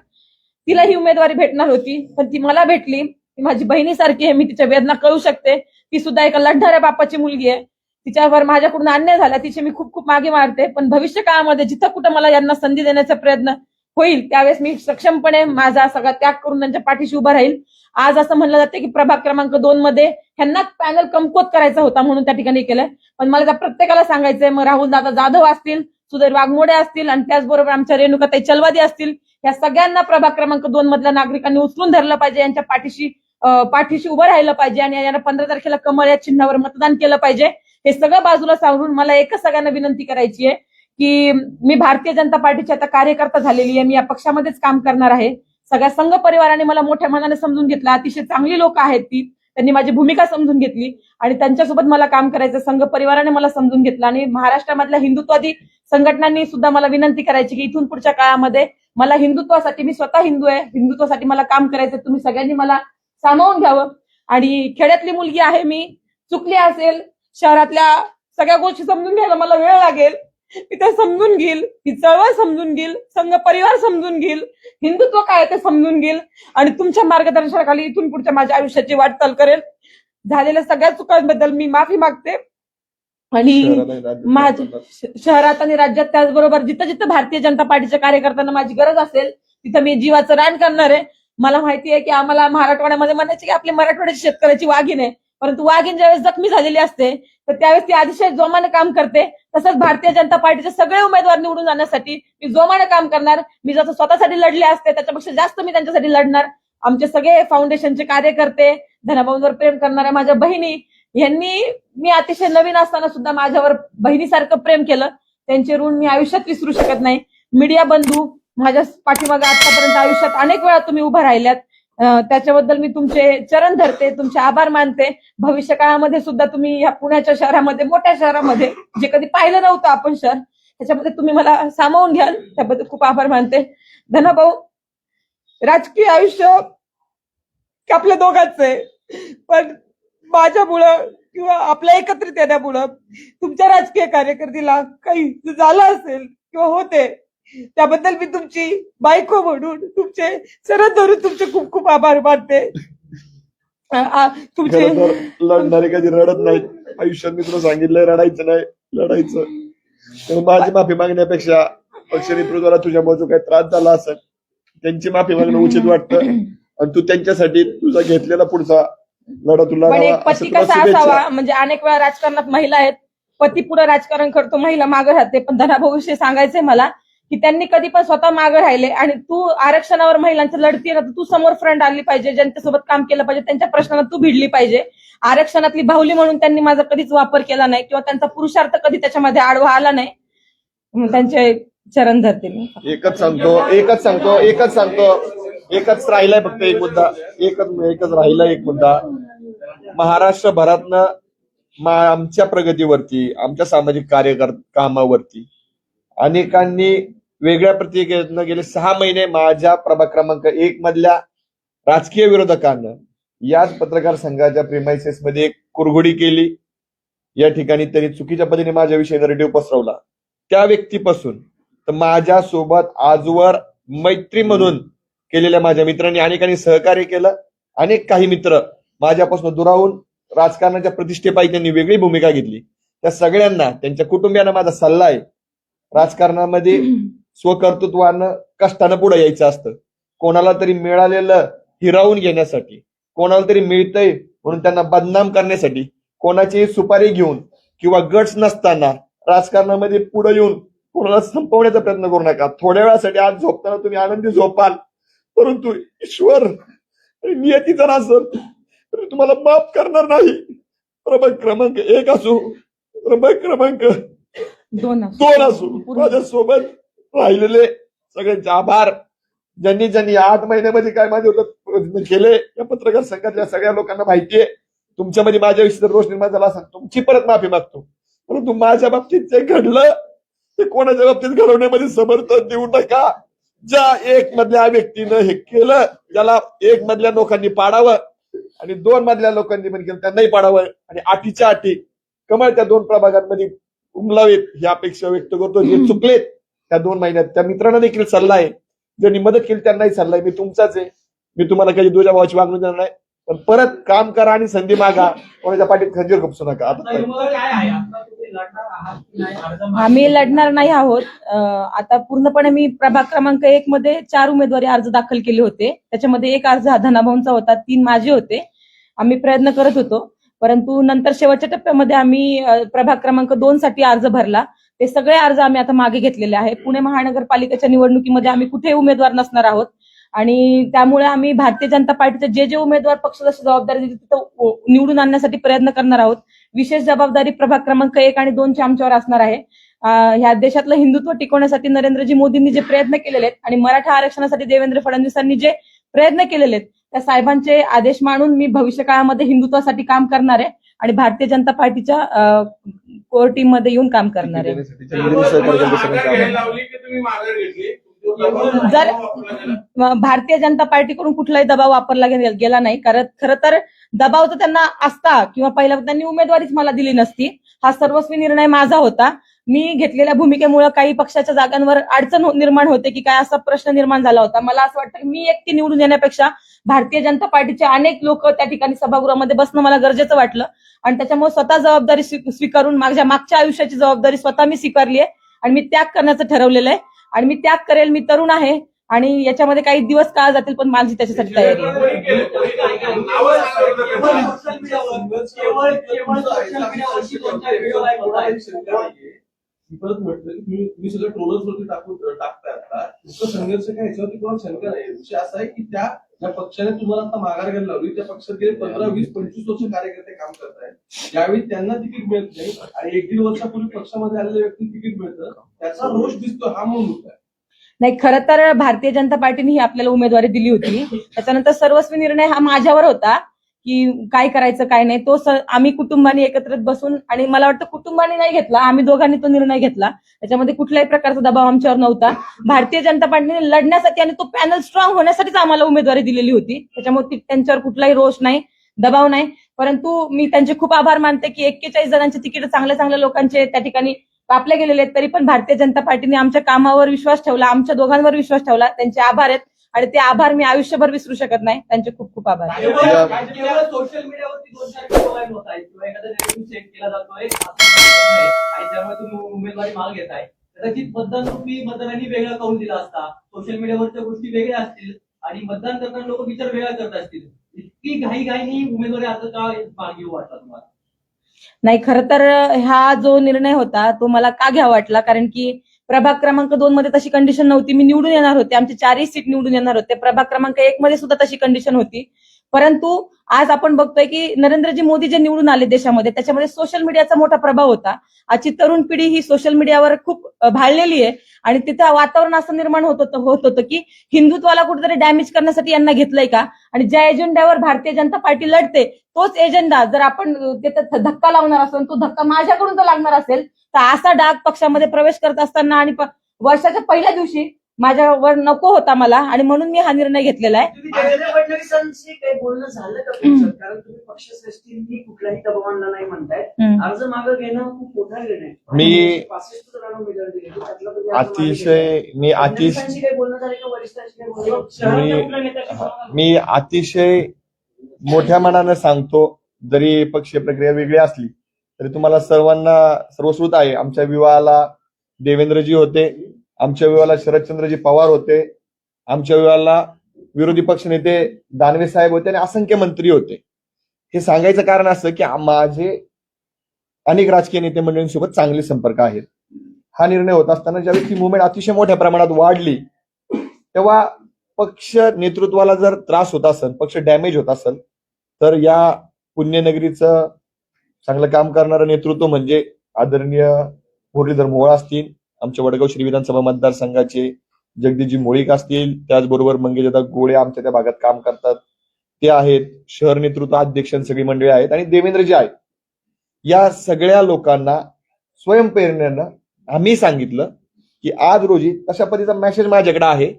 तिला ही उमेदवारी भेटणार होती, पण ती मला भेटली. ती माझी बहिणीसारखी आहे, मी तिच्या वेदना कळू शकते. ती सुद्धा एका लढणाऱ्या बापाची मुलगी आहे. तिच्यावर माझ्याकडून अन्याय झाला, तिचे मी खूप खूप मागे मारते. पण भविष्य काळामध्ये जिथं कुठं मला यांना संधी देण्याचा प्रयत्न होईल त्यावेळेस मी सक्षमपणे माझा सगळा त्याग करून त्यांच्या पाठीशी उभा राहील. आज असं म्हणलं जाते की प्रभाग क्रमांक 2 मध्ये ह्यांना पॅनल कमकुवत करायचा होता म्हणून त्या ठिकाणी केलंय. पण मला त्या प्रत्येकाला सांगायचंय, मग राहुल दादा जाधव असतील, सुधीर वाघमोडे असतील आणि त्याचबरोबर आमच्या रेणुकाताई चलवादी असतील, या सगळ्यांना प्रभाग क्रमांक 2 मधल्या नागरिकांनी उचलून धरलं पाहिजे, यांच्या पाठीशी उभं राहिलं पाहिजे आणि यांना 15 तारखेला कमळ या चिन्हावर मतदान केलं पाहिजे. हे सगळं बाजूला सांगून मला एकच सगळ्यांना विनंती करायची आहे की मी भारतीय जनता पार्टीची आता कार्यकर्ता झालेली आहे, मी या पक्षामध्येच काम करणार आहे. सगळ्या संघ परिवाराने मला मोठ्या मनाने समजून घेतलं, अतिशय चांगली लोक आहेत ती, त्यांनी माझी भूमिका समजून घेतली आणि त्यांच्यासोबत मला काम करायचं. संघ परिवाराने मला समजून घेतलं आणि महाराष्ट्रामधल्या हिंदुत्ववादी संघटनांनी सुद्धा मला विनंती करायची की इथून पुढच्या काळामध्ये मला हिंदुत्वासाठी, मी स्वतः हिंदू आहे, हिंदुत्वासाठी मला काम करायचं, तुम्ही सगळ्यांनी मला सामावून घ्यावं. आणि खेड्यातली मुलगी आहे मी, चुकली असेल, शहरातल्या सगळ्या गोष्टी समजून घ्यायला मला वेळ लागेल, मी ते समजून घेईल, ही चळवळ समजून घेईल, संघ परिवार समजून घेईल, हिंदुत्व काय ते समजून घेईल आणि तुमच्या मार्गदर्शनाखाली इथून पुढच्या माझ्या आयुष्याची वाटचाल करेल. झालेल्या सगळ्या चुकांबद्दल मी माफी मागते आणि माझ्या शहरात आणि राज्यात त्याचबरोबर जिथं जिथं भारतीय जनता पार्टीच्या कार्यकर्त्यांना माझी गरज असेल तिथं मी जीवाचं रान करणार आहे. मला माहिती आहे की आम्हाला मराठवाड्यामध्ये म्हणायचे की आपली मराठवाड्याची शेतकऱ्याची वाघीण आहे, परंतु वाघीण ज्यावेळेस जखमी झालेली असते तर त्यावेळेस ती अतिशय जोमाने काम करते. तसंच भारतीय जनता पार्टीचे सगळे उमेदवार निवडून जाण्यासाठी मी जोमाने काम करणार. मी जसं स्वतःसाठी लढले असते त्याच्यापेक्षा जास्त मी त्यांच्यासाठी लढणार. आमचे सगळे फाउंडेशनचे कार्यकर्ते, धनाभाऊंवर प्रेम करणाऱ्या माझ्या बहिणी, यांनी मी अतिशय नवीन असताना सुद्धा माझ्यावर बहिणीसारखं प्रेम केलं, त्यांचे ऋण मी आयुष्यात विसरू शकत नाही. मीडिया बंधू, माझ्या पाठीमागे आतापर्यंत आयुष्यात अनेक वेळा तुम्ही उभा राहिल्यात, त्याच्याबद्दल मी तुमचे चरण धरते, तुमचे आभार मानते. भविष्य काळामध्ये सुद्धा तुम्ही या पुण्याच्या शहरामध्ये, मोठ्या शहरामध्ये जे कधी पाहिलं नव्हतं आपण शहर, त्याच्यामध्ये तुम्ही मला सामावून घ्याल, त्याबद्दल खूप आभार मानते. धनाभाऊ, राजकीय आयुष्य आपल्या दोघांचं आहे, पण माझ्यामुळं किंवा आपल्या एकत्रित येण्यामुळं तुमच्या राजकीय कारकिर्दीला काही झालं असेल किंवा होते, त्याबद्दल मी तुमची बायको म्हणून तुमचे सरळ धरून तुमचे खूप खूप आभार मानते. तुमचे लढणारे कधी रडत नाहीत. आयुष्यात मी तुला सांगितलंय रडायचं नाही, लढायचं. तर माझी माफी मागण्यापेक्षा पक्ष नेतृत्वाला तुझ्यामुळे जो काही त्रास झाला असेल त्यांची माफी मागणं उचित वाटतं आणि तू त्यांच्यासाठी तुझा घेतलेला पुढचा लढा तुला. पण एक पती कसा असावा, म्हणजे अनेक वेळा राजकारणात महिला आहेत, पती पुढे राजकारण करतो, महिला मागे राहते. पण धनाभाऊ विषयी सांगायचंय मला की त्यांनी कधी पण स्वतः मागे राहिले आणि तू आरक्षणावर महिलांच्या लढती ना, तू समोर फ्रंट आली पाहिजे, ज्यांच्यासोबत काम केलं पाहिजे, त्यांच्या प्रश्नाला तू भिडली पाहिजे. आरक्षणातली बाहुली म्हणून त्यांनी माझा कधीच वापर केला नाही किंवा त्यांचा पुरुषार्थ कधी त्याच्यामध्ये आडवा आला नाही. त्यांचे चरण धरते मी. एकच सांगतो एकच राहिलाय फक्त एक मुद्दा, एकच राहिला एक मुद्दा. महाराष्ट्रभरातनं आमच्या प्रगतीवरती, आमच्या सामाजिक कामावरती अनेकांनी वेगळ्या प्रतिक्रियेनं गेले 6 महिने माझ्या प्रभाग क्रमांक 1 मधल्या राजकीय विरोधकांना याच पत्रकार संघाच्या प्रेमायसेस मध्ये एक कुरघोडी केली. या ठिकाणी त्यांनी चुकीच्या पद्धतीने माझ्याविषयी नरेटिव्ह पसरवला. त्या व्यक्तीपासून तर माझ्यासोबत आजवर मैत्री म्हणून केलेल्या माझ्या मित्रांनी अनेकांनी सहकार्य केलं. अनेक काही मित्र माझ्यापासून दुरावून राजकारणाच्या प्रतिष्ठेपायी त्यांनी वेगळी भूमिका घेतली. त्या सगळ्यांना, त्यांच्या कुटुंबियांना माझा सल्ला आहे, राजकारणामध्ये स्वकर्तृत्वानं कष्टानं पुढे यायचं असतं. कोणाला तरी मिळालेलं हिरावून घेण्यासाठी, कोणाला तरी मिळतंय म्हणून त्यांना बदनाम करण्यासाठी, कोणाची सुपारी घेऊन किंवा गट्स नसताना राजकारणामध्ये पुढे येऊन कोणाला संपवण्याचा प्रयत्न करू नका. थोड्या वेळासाठी आज झोपताना तुम्ही आनंदी झोपाल, परंतु ईश्वर नियतीचा नसेल तरी तुम्हाला माफ करणार नाही. प्रभाग क्रमांक 1 असो, प्रभाग क्रमांक 2 असो, माझ्यासोबत राहिलेले सगळ्यांचे आभार. ज्यांनी 8 महिन्यामध्ये काय माझे केले या पत्रकार संघातल्या सगळ्या लोकांना माहितीये. तुमच्यामध्ये माझ्याविषयी रोष निर्माण झाला असेल, तुमची परत माफी मागतो. परंतु माझ्या बाबतीत जे घडलं ते कोणाच्या बाबतीत घडवण्यामध्ये समर्थन देऊ नका. ज्या 1 मधल्या व्यक्तीनं हे केलं त्याला 1 मधल्या लोकांनी पाडावं आणि 2 मधल्या लोकांनी पण केलं त्यांनाही पाडावं आणि 8च्या 8 कमळ त्या 2 प्रभागांमध्ये उमलावेत ही अपेक्षा व्यक्त करतो. जे चुकलेत त्या 2 महिन्यात त्या मित्रांना देखील सल्ला आहे, ज्यांनी मदत केली त्यांनाही सल्ला आहे. मी तुमचाच आहे, मी तुम्हाला काही दुजा भावाची वागणूक देणार नाही. पण परत काम करा आणि संधी मागा, कोणाच्या पाठीत खंजीर खुपसू नका. आता आम्ही लढणार नाही आहोत. आता पूर्णपणे मी प्रभाग क्रमांक 1 मध्ये 4 उमेदवारी अर्ज दाखल केले होते. त्याच्यामध्ये 1 अर्ज हा धनाभाऊंचा होता, 3 माझे होते. आम्ही प्रयत्न करत होतो, परंतु नंतर शेवटच्या टप्प्यामध्ये आम्ही प्रभाग क्रमांक 2 साठी अर्ज भरला. ते सगळे अर्ज आम्ही आता मागे घेतलेले आहे. पुणे महानगरपालिकेच्या निवडणुकीमध्ये आम्ही कुठेही उमेदवार नसणार आहोत आणि त्यामुळे आम्ही भारतीय जनता पार्टीचे जे उमेदवार पक्ष जशी जबाबदारी दिली तिथं निवडून आणण्यासाठी प्रयत्न करणार आहोत. विशेष जबाबदारी प्रभाग क्रमांक 1 आणि 2 ची आमच्यावर असणार आहे. ह्या देशातलं हिंदुत्व टिकवण्यासाठी नरेंद्रजी मोदींनी जे प्रयत्न केलेले आहेत आणि मराठा आरक्षणासाठी देवेंद्र फडणवीसांनी जे प्रयत्न केलेले आहेत त्या साहेबांचे आदेश मानून मी भविष्य काळामध्ये हिंदुत्वासाठी काम करणार आहे आणि भारतीय जनता पार्टीच्या कोर टीम मध्ये येऊन काम करणार आहे. जर भारतीय जनता पार्टीकडून कुठलाही दबाव वापरला गेला नाही, कारण खरं तर दबाव तर त्यांना असता किंवा पहिला त्यांनी उमेदवारीच मला दिली नसती. हा सर्वस्वी निर्णय माझा होता. मी घेतलेल्या भूमिकेमुळे काही पक्षाच्या जागांवर अडचण निर्माण होते की काय असा प्रश्न निर्माण झाला होता. मला असं वाटतं की मी एकटी निवडून येण्यापेक्षा भारतीय जनता पार्टीचे अनेक लोक त्या ठिकाणी सभागृहामध्ये बसणं मला गरजेचं वाटलं आणि त्याच्यामुळे स्वतः जबाबदारी स्वीकारून मागच्या आयुष्याची जबाबदारी स्वतः मी स्वीकारली आहे आणि मी त्याग करण्याचं ठरवलेलं आहे आणि मी त्याग करेल. मी तरुण आहे आणि याच्यामध्ये काही दिवस काळ जातील पण माझी त्याच्यासाठी तयारी आहे. परत म्हटलं की मी सगळं ट्रोलर्स वरती टाकताय आता इतकं संघर्ष काय ह्याच्यावरती कोणाला शंका नाही. विषय असा आहे की ज्या पक्षाने तुम्हाला आता माघार घ्यायला लावली त्या पक्षात गेले 15, 20, 25 वर्ष कार्यकर्ते काम करतायत. ज्यावेळी त्यांना तिकीट मिळत नाही आणि 1-1.5 वर्षापूर्वी पक्षामध्ये आलेल्या व्यक्ती तिकीट मिळतं त्याचा रोष दिसतो. हा मूळ मुद्दा आहे. नाही, खरं तर भारतीय जनता पार्टीने ही आपल्याला उमेदवारी दिली होती. त्याच्यानंतर सर्वस्वी निर्णय हा माझ्यावर होता की काय करायचं काय नाही. तो आम्ही कुटुंबाने एकत्रित बसून आणि मला वाटतं कुटुंबाने नाही घेतला, आम्ही दोघांनी तो निर्णय घेतला. त्याच्यामध्ये कुठल्याही प्रकारचा दबाव आमच्यावर नव्हता. भारतीय जनता पार्टीने लढण्यासाठी आणि तो पॅनल स्ट्रॉंग होण्यासाठीच आम्हाला उमेदवारी दिलेली होती. त्याच्यामुळे त्यांच्यावर कुठलाही रोष नाही, दबाव नाही. परंतु मी त्यांचे खूप आभार मानते की 41 जणांचे तिकीट चांगल्या लोकांचे त्या ठिकाणी कापले गेलेले आहेत. तरी पण भारतीय जनता पार्टीने आमच्या कामावर विश्वास ठेवला, आमच्या दोघांवर विश्वास ठेवला. त्यांचे आभार आहेत आणि ते आभार मी आयुष्यभर विसरू शकत नाही. त्यांचे खूप खूप आभार. सोशल मीडियावरती 2-4 व्हिडिओ व्हायरल होत आहेत किंवा एखादा रेव्हेन्यू चेक केला जातोय आणि त्यामुळे तुम्ही उमेदवारी माग घेताय. कदाचित मतदारांनी वेगळा करून दिला असता, सोशल मीडियावरच्या गोष्टी वेगळ्या असतील आणि मतदान करताना लोक विचार वेगळा करत असतील. इतकी घाईघाईनी उमेदवारी अर्ज का मागे घेऊ वाटला तुम्हाला? नाही, खरं तर हा जो निर्णय होता तो मला का घ्यावा वाटला, कारण की प्रभाग क्रमांक 2 मध्ये तशी कंडिशन नव्हती. मी निवडून येणार होते, आमचे 4ही सीट निवडून येणार होते. प्रभाग क्रमांक 1 मध्ये सुद्धा तशी कंडिशन होती. परंतु आज आपण बघतोय की नरेंद्रजी मोदी जे निवडून आले देशामध्ये त्याच्यामध्ये सोशल मीडियाचा मोठा प्रभाव होता. आजची तरुण पिढी ही सोशल मीडियावर खूप भाळलेली आहे आणि तिथं वातावरण असं निर्माण होत होतं की हिंदुत्वाला कुठेतरी डॅमेज करण्यासाठी यांना घेतलंय का आणि ज्या एजेंड्यावर भारतीय जनता पार्टी लढते तोच एजेंडा जर आपण तिथं धक्का लावणार असेल, तो धक्का माझ्याकडून जर लागणार असेल तर असा डाग पक्षामध्ये प्रवेश करत असताना आणि वर्षाच्या पहिल्या दिवशी माझ्यावर नको होता मला आणि म्हणून मी हा निर्णय घेतलेला आहे. देवेंद्र फडणवीसांशी काही बोलणं झालं का तुमचं? कारण तुम्ही पक्षश्रेष्ठींनी कुठलाही दबाव आणला नाही म्हणताय. अर्ज मागं घेणं खूप मोठा निर्णय आहे. मी 65 जणांना उमेदवारी दिली त्यातला काही बोलणं झालं का वरिष्ठांशी काही बोलणं? अतिशय मोठ्या मनानं सांगतो, जरी पक्षीय प्रक्रिया वेगळी असली तरी तुम्हाला सर्वांना सर्वश्रुत आहे. आमच्या विवाहाला देवेंद्रजी होते, आमच्या विवाहाला शरदचंद्रजी पवार होते, आमच्या विवाहाला विरोधी पक्षनेते दानवे साहेब होते आणि असंख्य मंत्री होते. हे सांगायचं कारण असं की माझे अनेक राजकीय नेते मंडळींसोबत चांगले संपर्क आहेत. हा निर्णय होत असताना ज्यावेळी ती मुवमेंट अतिशय मोठ्या प्रमाणात वाढली तेव्हा पक्ष नेतृत्वाला जर त्रास होत असेल, पक्ष डॅमेज होत असेल तर या पुण्यनगरीचं चांगलं काम करणारं नेतृत्व म्हणजे आदरणीय मुरलीधर मोहोळ असतील, आमच्या वडगाव श्री विधानसभा मतदारसंघाचे जगदीशजी मोळीक असतील, त्याचबरोबर मंगेशदादा गोळे आमच्या त्या भागात काम करतात ते आहेत, शहर नेतृत्व अध्यक्ष सगळी मंडळी आहेत आणि देवेंद्रजी आहेत. या सगळ्या लोकांना स्वयंप्रेरणेनं आम्ही सांगितलं की आज रोजी तशा पद्धतीचा मेसेज माझ्याकडे आहे.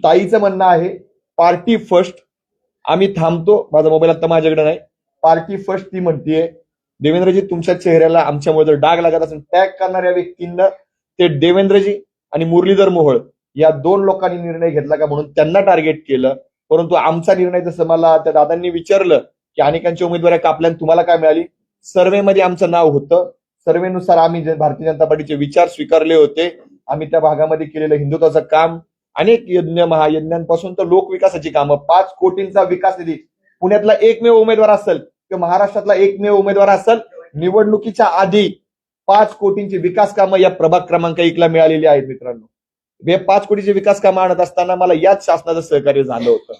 ताईचं म्हणणं आहे पार्टी फर्स्ट, आम्ही थांबतो. माझा मोबाईल आता माझ्याकडे नाही. पार्टी फर्स्ट ती म्हणतीये. देवेंद्रजी तुमच्या चेहऱ्याला आमच्यामुळे जर डाग लागत असेल टॅग करणाऱ्या व्यक्तींना ते देवेंद्रजी आणि मुरलीधर मोहोळ या 2 लोकांनी निर्णय घेतला का म्हणून त्यांना टार्गेट केलं. परंतु आमचा निर्णय, जसं मला त्या दादांनी विचारलं की अनेकांची उमेदवारी कापल्या, तुम्हाला काय मिळाली, सर्व्हेमध्ये आमचं नाव होतं. सर्व्हेनुसार आम्ही भारतीय जनता पार्टीचे विचार स्वीकारले होते. आम्ही त्या भागामध्ये केलेलं हिंदुत्वाचं काम, अनेक यज्ञ महायज्ञांपासून तर लोकविकासाची कामं, 5 कोटींचा विकास निधी, पुण्यातला एकमेव उमेदवार असेल किंवा महाराष्ट्रातला एकमेव उमेदवार असेल, निवडणुकीच्या आधी 5 कोटींची विकास कामं या प्रभाग क्रमांक 1 ला मिळालेली आहेत. मित्रांनो, हे 5 कोटीची विकास कामं आणत असताना मला याच शासनाचं सहकार्य झालं होतं.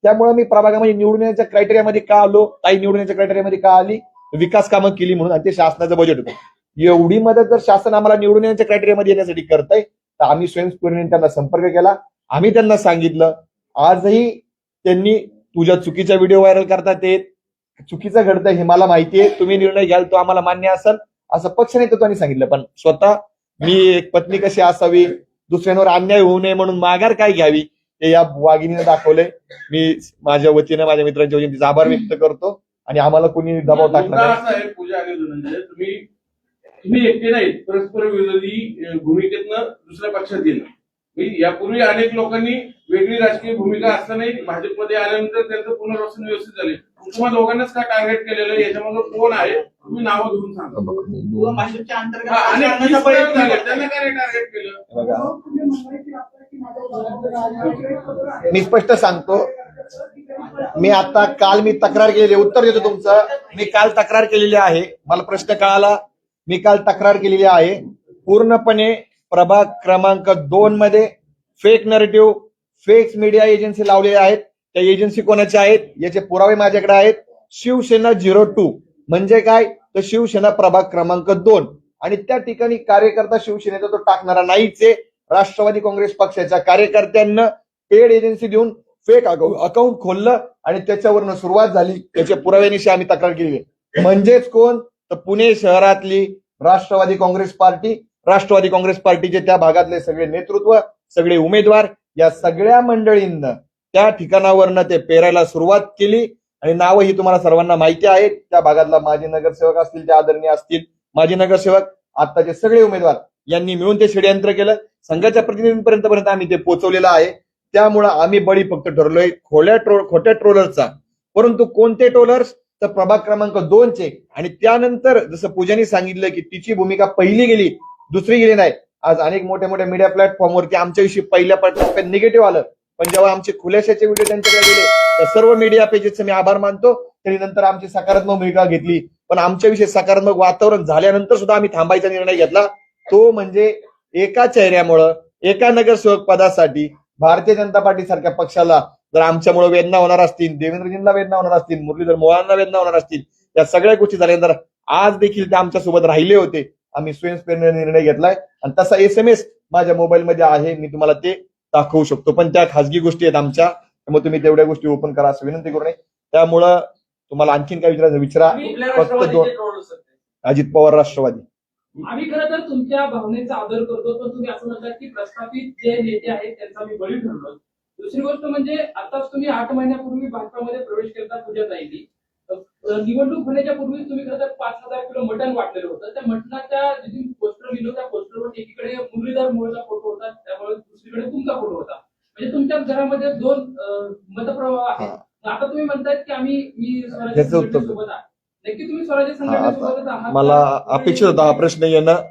त्यामुळे मी प्रभागामध्ये निवडून येण्याच्या क्रायटेरियामध्ये का आलो, ताई निवडून येण्याच्या क्रायटेरियामध्ये का आली, विकास कामं केली म्हणून, आणि ते शासनाचं बजेट होतं. एवढी मदत जर शासन आम्हाला निवडून येण्याच्या क्रायटेरियामध्ये येण्यासाठी करतंय, तर आम्ही स्वयंस्फूर्तीने त्यांना संपर्क केला. आम्ही त्यांना सांगितलं, आजही त्यांनी तुझ्या चुकीच्या व्हिडिओ व्हायरल करतात, ते चुकीचं घडतंय हे मला माहितीये, तुम्ही निर्णय घ्याल तो आम्हाला मान्य असेल, असं पक्ष नेतृत्वाने सांगितलं. पण स्वतः मी एक पत्नी कशी असावी, दुसऱ्यांवर अन्याय होऊ नये म्हणून माघार काय घ्यावी, हे या वाघिणीने दाखवलंय. मी माझ्या वतीनं, माझ्या मित्रांच्या वतीने तिचा आभार व्यक्त करतो, आणि आम्हाला कोणी दबाव टाकला मुद्दा नाही. असा आहे पूजा आणि धनंजय, तुम्ही एकटे नाहीत, परस्पर विरोधी भूमिकेतनं दुसऱ्या पक्षात गेलं. यापूर्वी अनेक लोकांनी वेगळी राजकीय भूमिका असतानाही भाजपमध्ये आल्यानंतर त्यांचं पुनर्वसन व्यवस्थित झाले. तुम्हाला दोघांनाच का टार्गेट केलेलं आहे, याच्यामध्ये कोण आहे, तुम्ही नावं घेऊन सांगा. भाजपच्या अंतर्गत अनेक प्रयत्न झाले, त्यांना काय टार्गेट केलं? मी स्पष्ट सांगतो, मी आता काल मी तक्रार केली, उत्तर देतो तुमचं. मी काल तक्रार केलेली आहे, मला प्रश्न कळाला, मी काल तक्रार केलेली आहे. पूर्णपणे प्रभाग क्रमांक 2 मध्ये fake narrative, fake media agency लावलेल्या आहेत. त्या एजन्सी कोणाच्या आहेत याचे पुरावे माझ्याकडे आहेत. शिवसेना 02 म्हणजे काय, तर शिवसेना प्रभाग क्रमांक 2, आणि त्या ठिकाणी कार्यकर्ता शिवसेनेचा तो टाकणारा नाहीच आहे. राष्ट्रवादी काँग्रेस पक्षाच्या कार्यकर्त्यांना पेड एजन्सी देऊन फेक अकाउंट खोललं आणि त्याच्यावरनं सुरुवात झाली. त्याच्या पुराव्यानिशी आम्ही तक्रार केली. म्हणजेच कोण, तर पुणे शहरातली राष्ट्रवादी काँग्रेस पार्टी, राष्ट्रवादी काँग्रेस पार्टीचे त्या भागातले सगळे नेतृत्व, सगळे उमेदवार, या सगळ्या मंडळींना त्या ठिकाणावरनं ते पेरायला सुरुवात केली. आणि नावं ही तुम्हाला सर्वांना माहिती आहेत. त्या भागातला माजी नगरसेवक असतील, त्या आदरणीय असतील माजी नगरसेवक, आताचे सगळे उमेदवार यांनी मिळून ते षडयंत्र केलं. संघाच्या प्रतिनिधींपर्यंत आम्ही ते पोहोचवलेलं आहे. त्यामुळं आम्ही बळी फक्त ठरलोय खोट्या ट्रोलरचा. परंतु कोणते ट्रोलर्स, तर प्रभाग क्रमांक 2चे. आणि त्यानंतर जसं पूजानी सांगितलं की तिची भूमिका पहिली गेली, दुसरी गेली नाही. आज अनेक मोठ्या मोठ्या मीडिया प्लॅटफॉर्मवरती आमच्याविषयी पहिल्या टप्प्यात निगेटिव्ह आलं, पण जेव्हा आमचे खुलाशाचे व्हिडिओ त्यांच्याकडे गेले, तर सर्व मीडिया पेजेसचे मी आभार मानतो. तरी नंतर आमची सकारात्मक भूमिका घेतली. पण आमच्याविषयी सकारात्मक वातावरण झाल्यानंतर सुद्धा आम्ही थांबायचा निर्णय घेतला. तो म्हणजे एका चेहऱ्यामुळं, एका नगरसेवक पदासाठी भारतीय जनता पार्टी सारख्या पक्षाला जर आमच्यामुळे वेदना होणार असतील, देवेंद्रजींना वेदना होणार असतील, मुरलीधर मोहोळांना वेदना होणार असतील, या सगळ्या गोष्टी झाल्यानंतर आज देखील ते आमच्या सोबत राहिले होते. आम्ही स्वयंस्फूर्तीने निर्णय घेतलाय, आणि तसा SMS माझ्या मोबाईलमध्ये आहे, मी तुम्हाला ते दाखवू शकतो. पण त्या खासगी गोष्टी आहेत आमच्या, त्यामुळे तुम्ही तेवढ्या गोष्टी ओपन करा असं विनंती करू नये. त्यामुळं तुम्हाला आणखीन काय विचारायचं विचारा. फक्त 2 अजित पवार राष्ट्रवादी. आम्ही खरं तर तुमच्या भावनेचा आदर करतो, पण तुम्ही असं म्हणतात की प्रस्थापित जे नेते आहेत त्यांचा मी बळी ठरलो. दुसरी गोष्ट म्हणजे आताच तुम्ही 8 महिन्यापूर्वी भाजपामध्ये प्रवेश केला पूजाताईंनी. निवडणूक होण्याच्या पूर्वी तुम्ही खरं तर 5,000 किलो मटण वाटलेलं होतं. त्या मटणाच्या जे पोस्टर लिहिलं, त्या पोस्टरवर एकीकडे मुरलीधर मोहोळचा फोटो होता, त्यामुळे दुसरीकडे तुमचा फोटो होता. म्हणजे तुमच्याच घरामध्ये 2 मतप्रवाह आहेत. आता तुम्ही म्हणतायत की मी स्वराज्य संघटनेसोबत आहे. नक्की तुम्ही स्वराज्य संघटनेसोबत आहात? मला अपेक्षित होता हा प्रश्न येणं,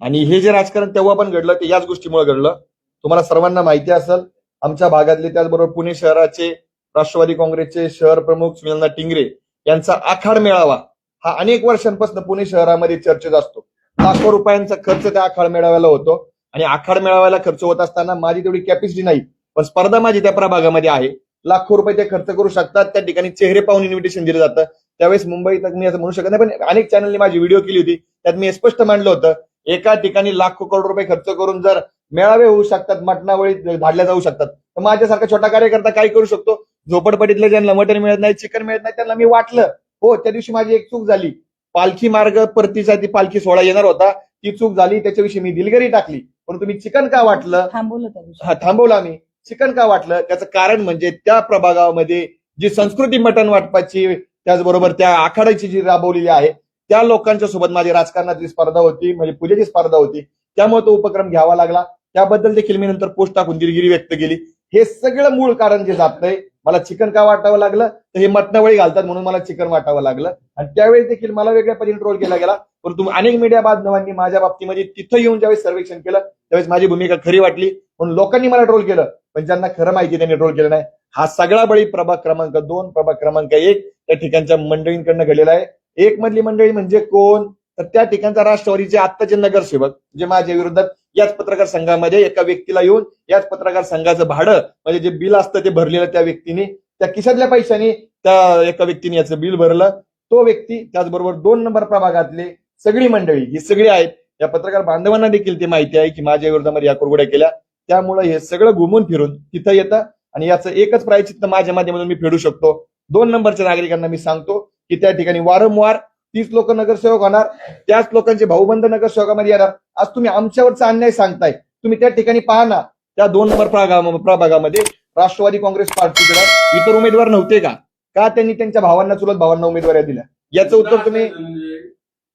आणि हे जे राजकारण तेव्हा पण घडलं ते याच गोष्टीमुळे घडलं. तुम्हाला सर्वांना माहिती असेल, आमच्या भागातले, त्याचबरोबर पुणे शहराचे राष्ट्रवादी काँग्रेसचे शहर प्रमुख सुनील टिंगरे यांचा आखाड मेळावा हा अनेक वर्षांपासून पुणे शहरामध्ये चर्चेत असतो. लाखो रुपयांचा खर्च त्या आखाड मेळाव्याला होतो, आणि आखाड मेळाव्याला खर्च होत असताना माझी तेवढी कॅपॅसिटी नाही, पण स्पर्धा माझी त्या प्रभागामध्ये आहे. लाखो रुपये ते खर्च करू शकतात. त्या ठिकाणी चेहरे पाहून इन्व्हिटेशन दिलं जातं. त्यावेळेस मुंबईत मी असं म्हणू शकत नाही, पण अनेक चॅनलनी माझी व्हिडिओ केली होती, त्यात मी स्पष्ट मांडलं होतं, एका ठिकाणी लाखो करोड रुपये खर्च करून जर मेळावे होऊ शकतात, मटणावळी धाडल्या जाऊ शकतात, तर माझ्यासारखा छोटा कार्यकर्ता काय करू शकतो? झोपडपट्टीतल्या ज्यांना मटण मिळत नाही, चिकन मिळत नाही, त्यांना मी वाटलं. हो, त्या दिवशी माझी एक चूक झाली. पालखी मार्ग परतीचा ती पालखी सोहळा येणार होता, ती चूक झाली, त्याच्याविषयी मी दिलगिरी टाकली. पण तुम्ही चिकन का वाटलं? थांबवलं आम्ही. चिकन का वाटलं? त्याचं कारण म्हणजे त्या प्रभागामध्ये जी संस्कृती मटण वाटपाची, त्याचबरोबर त्या आखाड्याची जी राबवलेली आहे, त्या लोकांच्या सोबत माझी राजकारणाची स्पर्धा होती, म्हणजे पूजेची स्पर्धा होती. त्यामुळे तो उपक्रम घ्यावा लागला. त्याबद्दल देखील मी नंतर पोस्ट टाकून दिलगिरी व्यक्त केली. हे सगळं मूळ कारण जे जातंय मला चिकन का वाटावं लागलं तर हे मटणावळी घालतात म्हणून मला चिकन वाटावं लागलं. आणि त्यावेळी देखील मला वेगळ्या पद्धतीने ट्रोल केला गेला. परंतु अनेक मीडिया बांधवांनी माझ्या बाबतीमध्ये तिथं येऊन ज्यावेळेस सर्वेक्षण केलं त्यावेळेस माझी भूमिका खरी वाटली म्हणून लोकांनी मला ट्रोल केलं. पण ज्यांना खरं माहिती त्यांनी ट्रोल केलं नाही. हा सगळा बळी प्रभाग क्रमांक 2 प्रभाग क्रमांक 1 त्या ठिकाणच्या मंडळींकडनं घडलेला आहे. एक मधली मंडळी म्हणजे कोण तर त्या ठिकाणचा राष्ट्रवादीचे आत्ताचे नगरसेवक जे माझ्या विरोधात याच पत्रकार संघामध्ये एका व्यक्तीला येऊन याच पत्रकार संघाचं भाडं म्हणजे जे बिल असतं ते भरलेलं त्या व्यक्तीने त्या खिशातल्या पैशाने त्या एका व्यक्तीने याचं बिल भरलं. तो व्यक्ती त्याचबरोबर 2 नंबर प्रभागातले सगळी मंडळी ही सगळी आहेत. या पत्रकार बांधवांना देखील ते माहिती आहे की माझ्या विरोधामध्ये या कुरघोड्या केल्या. त्यामुळे हे सगळं घुमून फिरून तिथं येतं आणि याचं एकच प्रायचित्त माझ्या माध्यमातून मी फेडू शकतो. 2 नंबरच्या नागरिकांना मी सांगतो की त्या ठिकाणी वारंवार 30 लोक नगरसेवक होणार त्याच लोकांचे भाऊबंद नगरसेवकामध्ये येणार. आज तुम्ही आमच्यावरचा अन्याय सांगताय. तुम्ही त्या ठिकाणी पहा ना त्या 2 नंबर प्रभागामध्ये राष्ट्रवादी काँग्रेस पार्टीकडे इतर उमेदवार नव्हते का त्यांनी त्यांच्या भावांना चुलत भावांना उमेदवारी दिल्या याचं उत्तर तुम्ही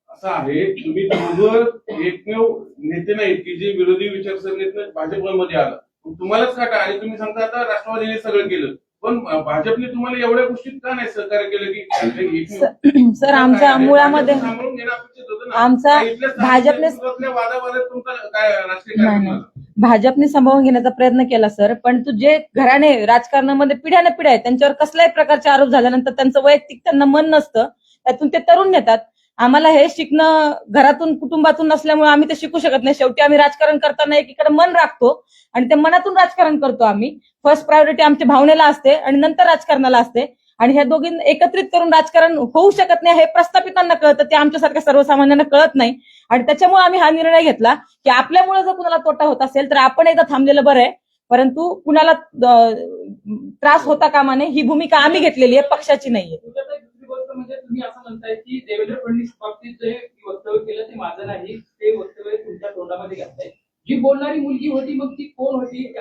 असं आहे तुम्ही दोघं एकमेव नेते नाहीत की जे विरोधी विचारसरणीतनं भाजपमध्ये आलं. तुम्हालाच काटा आणि तुम्ही सांगता आता राष्ट्रवादीने सगळं केलं पण भाजपने तुम्हाला एवढ्या गोष्टीत का नाही सहकार्य केलं की सर आमच्या मुळामध्ये सांभाळून घेणं अपेक्षित होतं ना. आमचा भाजपने वादावादात तुमचा काय राजकीय कार्यक्रम भाजपने सांभाळून घेण्याचा प्रयत्न केला सर. पण जे घराणे राजकारणामध्ये पिढ्याने पिढ्या आहेत त्यांच्यावर कसल्याही प्रकारचे आरोप झाल्यानंतर त्यांचं वैयक्तिक त्यांना मन नसतं त्यातून ते तरुण नेतात. आम्हाला हे शिकणं घरातून कुटुंबातून नसल्यामुळे आम्ही ते शिकू शकत नाही. शेवटी आम्ही राजकारण करताना एकीकडे मन राखतो आणि ते मनातून राजकारण करतो. आम्ही फर्स्ट प्रायोरिटी आमच्या भावनेला असते आणि नंतर राजकारणाला असते आणि ह्या दोघींना एकत्रित करून राजकारण होऊ शकत नाही हे प्रस्थापितांना कळतं. ते आमच्यासारख्या सर्वसामान्यांना कळत नाही आणि त्याच्यामुळे आम्ही हा निर्णय घेतला की आपल्यामुळे जर कुणाला तोटा होत असेल तर आपण एकदा थांबलेलं बरं आहे. परंतु कुणाला त्रास होता कामा नये ही भूमिका आम्ही घेतलेली आहे पक्षाची नाहीये. दुसरी गोष्ट म्हणजे तुम्ही असं म्हणताय की देवेंद्र फडणवीस बाबतीत जे वक्तव्य केलं ते माझं नाही ते वक्तव्य तुमच्या तोंडामध्ये घातलंय. जी बोलणारी मुलगी होती मग ती कोण होती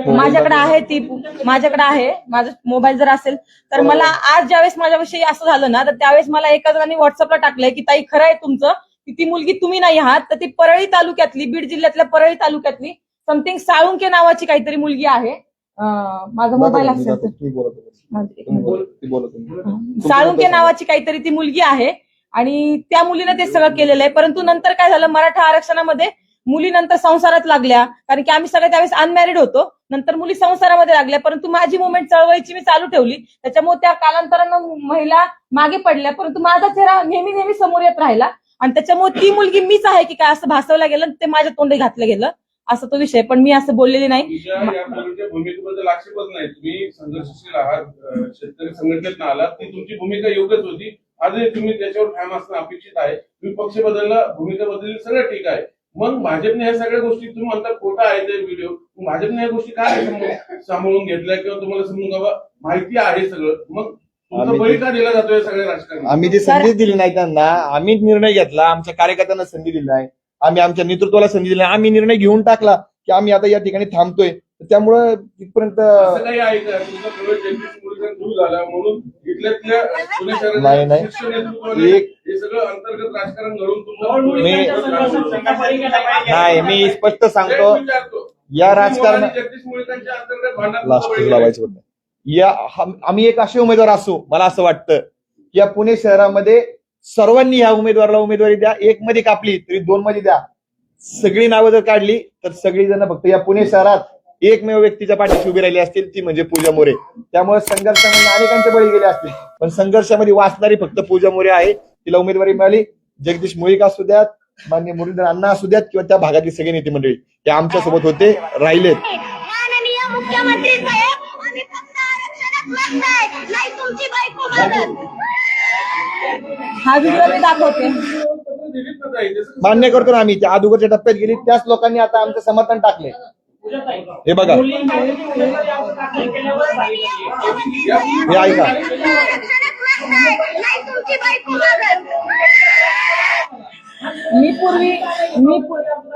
माझ्याकडे आहे ती माझ्याकडे आहे माझा मोबाईल जर असेल तर मला आज ज्यावेळेस माझ्याविषयी असं झालं ना तर त्यावेळेस मला एका जणांनी व्हॉट्सअपला टाकलंय की ताई खरं आहे तुमचं की ती मुलगी तुम्ही नाही आहात. तर ती परळी तालुक्यातली बीड जिल्ह्यातल्या परळी तालुक्यातली समथिंग साळुंके नावाची काहीतरी मुलगी आहे. माझा मोबाईल असेल साळुंके नावाची काहीतरी ती मुलगी आहे आणि त्या मुलीने ते सगळं केलेलं आहे. परंतु नंतर काय झालं मराठा आरक्षणामध्ये मुली नंतर संसारात लागल्या कारण की आम्ही सगळे त्यावेळेस अनमॅरिड होतो. नंतर मुली संसारामध्ये लागल्या परंतु माझी मुवमेंट चळवळीची मी चालू ठेवली त्याच्यामुळे त्या कालांतरानं महिला मागे पडल्या परंतु माझा चेहरा नेहमी नेहमी समोर येत राहिला आणि त्याच्यामुळे ती मुलगी मीच आहे की काय असं भासवलं गेलं ते माझ्या तोंडी घातलं गेलं असं तो विषय. पण मी असं बोललेली नाही. भूमिकेबद्दल आक्षेपच नाही. तुम्ही संघर्षशील आहात शेतकरी संघटनेत आलात ती तुमची भूमिका योग्यच होती. आजही तुम्ही त्याच्यावर ठाम असणं अपेक्षित आहे. तुम्ही पक्ष बदलला भूमिका बदलली सगळं ठीक आहे. मग भाजपने ह्या सगळ्या गोष्टी तुम्ही म्हणता खोटा आहे ते व्हिडिओ भाजपने ह्या गोष्टी काय सांभाळून घेतल्या किंवा तुम्हाला समजून बाबा माहिती आहे सगळं मग तुमचा बळी का दिला जातोय सगळ्या राजकारण. आम्ही ती संधी दिली नाही त्यांना. आम्ही निर्णय घेतला आमच्या कार्यकर्त्यांना संधी दिली नाही. आम्ही आमच्या नेतृत्वाला संधी दिली नाही. आम्ही निर्णय घेऊन टाकला की आम्ही आता या ठिकाणी थांबतोय. त्यामुळं तिथपर्यंत असं काही आहे का तुमचा प्रवेश जगदीश मुलगा दूर झाला म्हणून इथल्या पुणे नाही. शीर्ष नेतृत्वाने हे सगळं अंतर्गत राजकारण घडून नाही मी स्पष्ट सांगतो या राजकारण जगदीश मुलगांच्या अंतर्गत लास्ट लावायचं होतं. आम्ही एक असे उमेदवार असू मला असं वाटतं की या पुणे शहरामध्ये सर्वांनी या उमेदवाराला उमेदवारी द्या. 1 मध्ये कापली तरी 2 मध्ये द्या. सगळी नावं जर काढली तर सगळी जण फक्त या पुणे शहरात एकमेव व्यक्तीच्या पाठीशी उभी राहिली असतील ती म्हणजे पूजा मोरे. त्यामुळे संघर्षामध्ये अनेकांचे बळी गेले असतील पण संघर्षामध्ये वाचणारी फक्त पूजा मोरे आहे. तिला उमेदवारी मिळाली. जगदीश मुळीक असू द्यात माननीय मुरलीधर अण्णा असू द्यात किंवा त्या भागातली सगळे नेते मंडळी ते आमच्या सोबत होते राहिलेत. माननीय मुख्यमंत्री साहेब आम्ही फक्त आरक्षणात नाही तुमची बायको बदल. हा व्हिडिओ मी दाखवते. मान्य करतो ना आम्ही त्या अगोदरच्या टप्प्यात गेली त्याच लोकांनी आता आमचं समर्थन टाकले. हे बघा हे ऐका तुमची बायको बदल.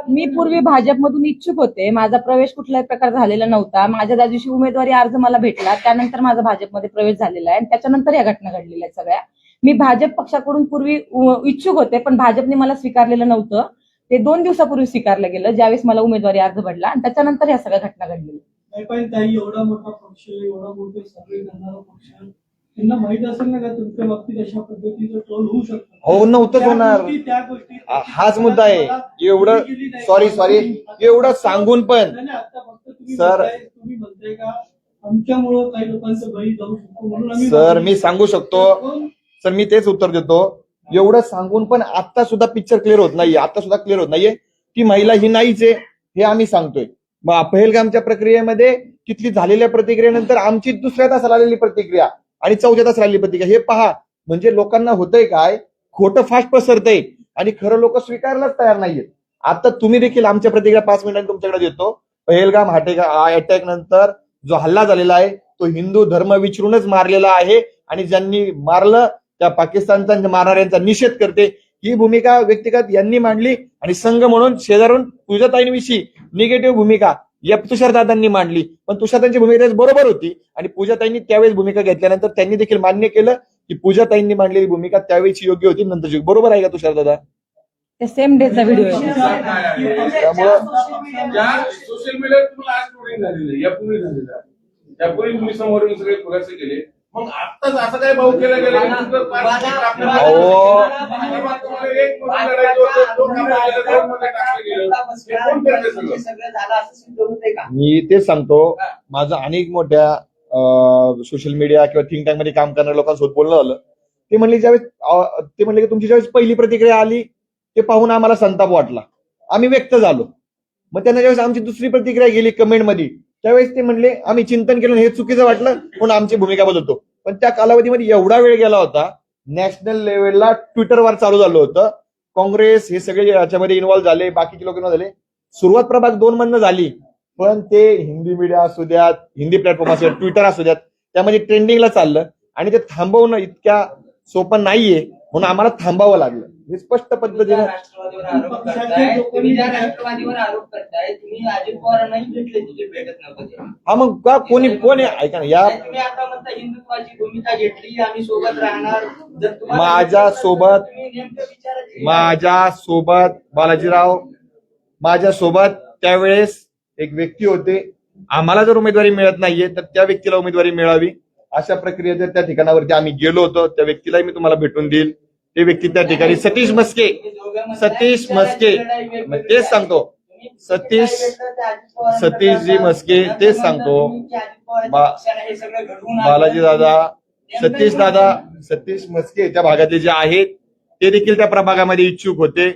मी पूर्वी भाजपमधून इच्छुक होते. माझा प्रवेश कुठल्याही प्रकार झालेला नव्हता. माझ्या त्या दिवशी उमेदवारी अर्ज मला भेटला त्यानंतर माझा भाजपमध्ये प्रवेश झालेला आहे आणि त्याच्यानंतर या घटना घडलेल्या आहेत सगळ्या. मी भाजप पक्षाकडून पूर्वी इच्छुक होते पण भाजपने मला स्वीकारलेलं नव्हतं. ते 2 दिवसापूर्वी स्वीकारलं गेलं ज्यावेळेस मला उमेदवारी अर्ज भरला आणि त्याच्यानंतर या सगळ्या घटना घडलेल्या. पण ताई एवढा मोठा पक्ष, एवढा मोठे सर्वे करणारा पक्ष, त्यांना माहित असेल ना का तुमच्या बाबतीत अशा पद्धतीचं ट्रोल होऊ शकतं. हो, नव्हतंच होणार. त्या गोष्टी हाच मुद्दा आहे. सॉरी एवढं सांगून पण आता फक्त तुम्ही सर तुम्ही म्हणताय का आमच्यामुळं काही लोकांचं बळी जाऊ शकतो म्हणून आम्ही सर मी सांगू शकतो सर, मी तेच उत्तर देतो. एवढं सांगून पण आता सुद्धा पिक्चर क्लिअर होत नाहीये. आता सुद्धा क्लिअर होत नाहीये ती महिला ही नाहीच आहे हे आम्ही सांगतोय. मग पहलगामच्या प्रक्रियेमध्ये तिथली झालेल्या प्रतिक्रियेनंतर आमची दुसऱ्या तासाला आलेली प्रतिक्रिया आणि चौथ्या तासाला आलेली प्रतिक्रिया हे पहा. म्हणजे लोकांना होतंय काय, खोटं फास्ट पसरतंय आणि खरं लोक स्वीकारायलाच तयार नाहीयेत. आता तुम्ही देखील आमच्या प्रतिक्रिया 5 मिनिटांनी तुमच्याकडे देतो. पहलगाम अटॅक नंतर जो हल्ला झालेला आहे तो हिंदू धर्म विचारूनच मारलेला आहे आणि ज्यांनी मारलं त्या पाकिस्तानचा मारणाऱ्यांचा निषेध करते. ही भूमिका व्यक्तिगत यांनी मांडली आणि संघ म्हणून शेजारून पूजाताईंविषयी निगेटिव्ह भूमिका या तुषारदादांनी मांडली. पण तुषारदांची भूमिका बरोबर होती आणि पूजाताईंनी त्यावेळेस भूमिका घेतल्यानंतर त्यांनी देखील मान्य केलं की पूजाताईंनी मांडलेली भूमिका त्यावेळेची योग्य होती, नंतरची. बरोबर आहे का तुषारदादा? सेम डेचा व्हिडिओ आहे. सोशल मीडियावर तुम्हाला आज ट्रोलिंग झालेलं आहे, यापूर्वी झालेलं आहे. त्यापूर्वी तुम्ही समोर येऊन सगळे खुलासे केले. मग आत्ताच असं काय भाऊ केला गेला की तुमचं पाच सीट आपल्याला तेव्हा तुम्हाला एक मध्ये लढायचं होतं, दोन मध्ये टाकलं गेलं. हे कोण करते सगळं? सगळं झालं असं सिद्ध होतंय का? मी तेच सांगतो. माझं अनेक मोठ्या सोशल मीडिया किंवा थिंक टँक मध्ये काम करणाऱ्या लोकांसोबत बोलणं झालं. ते म्हणले की तुमची ज्यावेळेस पहिली प्रतिक्रिया आली ते पाहून आम्हाला संताप वाटला, आम्ही व्यक्त झालो. मग त्यांना ज्यावेळेस आमची दुसरी प्रतिक्रिया गेली कमेंटमध्ये त्यावेळेस ते म्हणले आम्ही चिंतन केलं, हे चुकीचं वाटलं म्हणून आमची भूमिका बदलतो. पण त्या कालावधीमध्ये एवढा वेळ गेला होता, नॅशनल लेवलला ट्विटरवर चालू झालं होतं. काँग्रेस हे सगळे याच्यामध्ये इन्व्हॉल्व्ह झाले, बाकीचे लोक इन्व्हॉल्व्ह झाले. सुरुवात प्रभाग 2 मधनं झाली, पण ते हिंदी मीडिया असू द्यात, हिंदी प्लॅटफॉर्म असू द्यात, ट्विटर असू द्यात, त्यामध्ये ट्रेंडिंगला चाललं आणि ते थांबवणं इतक्या सोपं नाहीये म्हणून आम्हाला थांबावं लागलं. हे स्पष्ट पद्धतीने राष्ट्रवादीवर आरोप करताय, तुम्ही ज्या राष्ट्रवादीवर आरोप करताय, तुम्ही अजित पवारांनाही भेटले तिथे भेटत नव्हते. हा मग का कोण आहे ऐका ना, या तुम्ही आता म्हणता हिंदुत्वाची भूमिका घेतली, आम्ही सोबत राहणार. जर तुम्हाला माझ्यासोबत तुम्ही नेमकं विचारायचे. माझ्यासोबत त्यावेळेस एक व्यक्ती होते. आम्हाला जर उमेदवारी मिळत नाहीये तर त्या व्यक्तीला उमेदवारी मिळावी अशा प्रक्रियेच्या त्या ठिकाणावरती आम्ही गेलो होतो. त्या व्यक्तीलाही मी तुम्हाला भेटून देईल. ते व्यक्ती त्या ठिकाणी सतीश मस्के तेच सांगतो. सतीशजी मस्के तेच सांगतो. बालाजी दादा, सतीश मस्के त्या भागातले जे आहेत ते देखील त्या प्रभागामध्ये इच्छुक होते.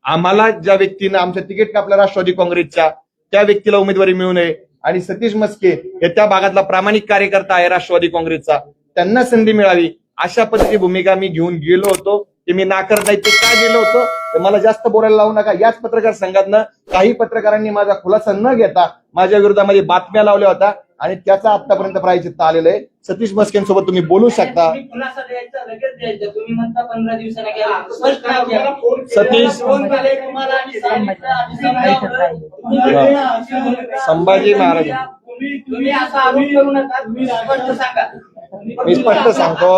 आम्हाला ज्या व्यक्तीनं आमचं तिकीट कापलं राष्ट्रवादी काँग्रेसच्या त्या व्यक्तीला उमेदवारी मिळू नये आणि सतीश मस्के हे त्या भागातला प्रामाणिक कार्यकर्ता आहे राष्ट्रवादी काँग्रेसचा, त्यांना संधी मिळावी अशा पद्धतीची भूमिका मी घेऊन गेलो होतो. ते मी नाकारत नाही. ते का गेलो होतो ते मला जास्त बोलायला लावू नका. याच पत्रकार संघातनं काही पत्रकारांनी माझा खुलासा न घेता माझ्या विरोधामध्ये बातम्या लावल्या होत्या आणि त्याचा आतापर्यंत प्रायश्चित्त आलेलं आहे. सतीश मस्केंसोबत तुम्ही बोलू शकता. खुलासा द्यायचा, लगेच द्यायचा. तुम्ही म्हणता 15 दिवसांना घ्या. स्पष्ट घ्या. सतीश फोन केले तुम्हाला आणि सांगितलं आणि समजावलं. संभाजी महाराज तुम्ही असा आरोप करू नका. तुम्ही स्पष्ट सांगा. मी स्पष्ट सांगतो.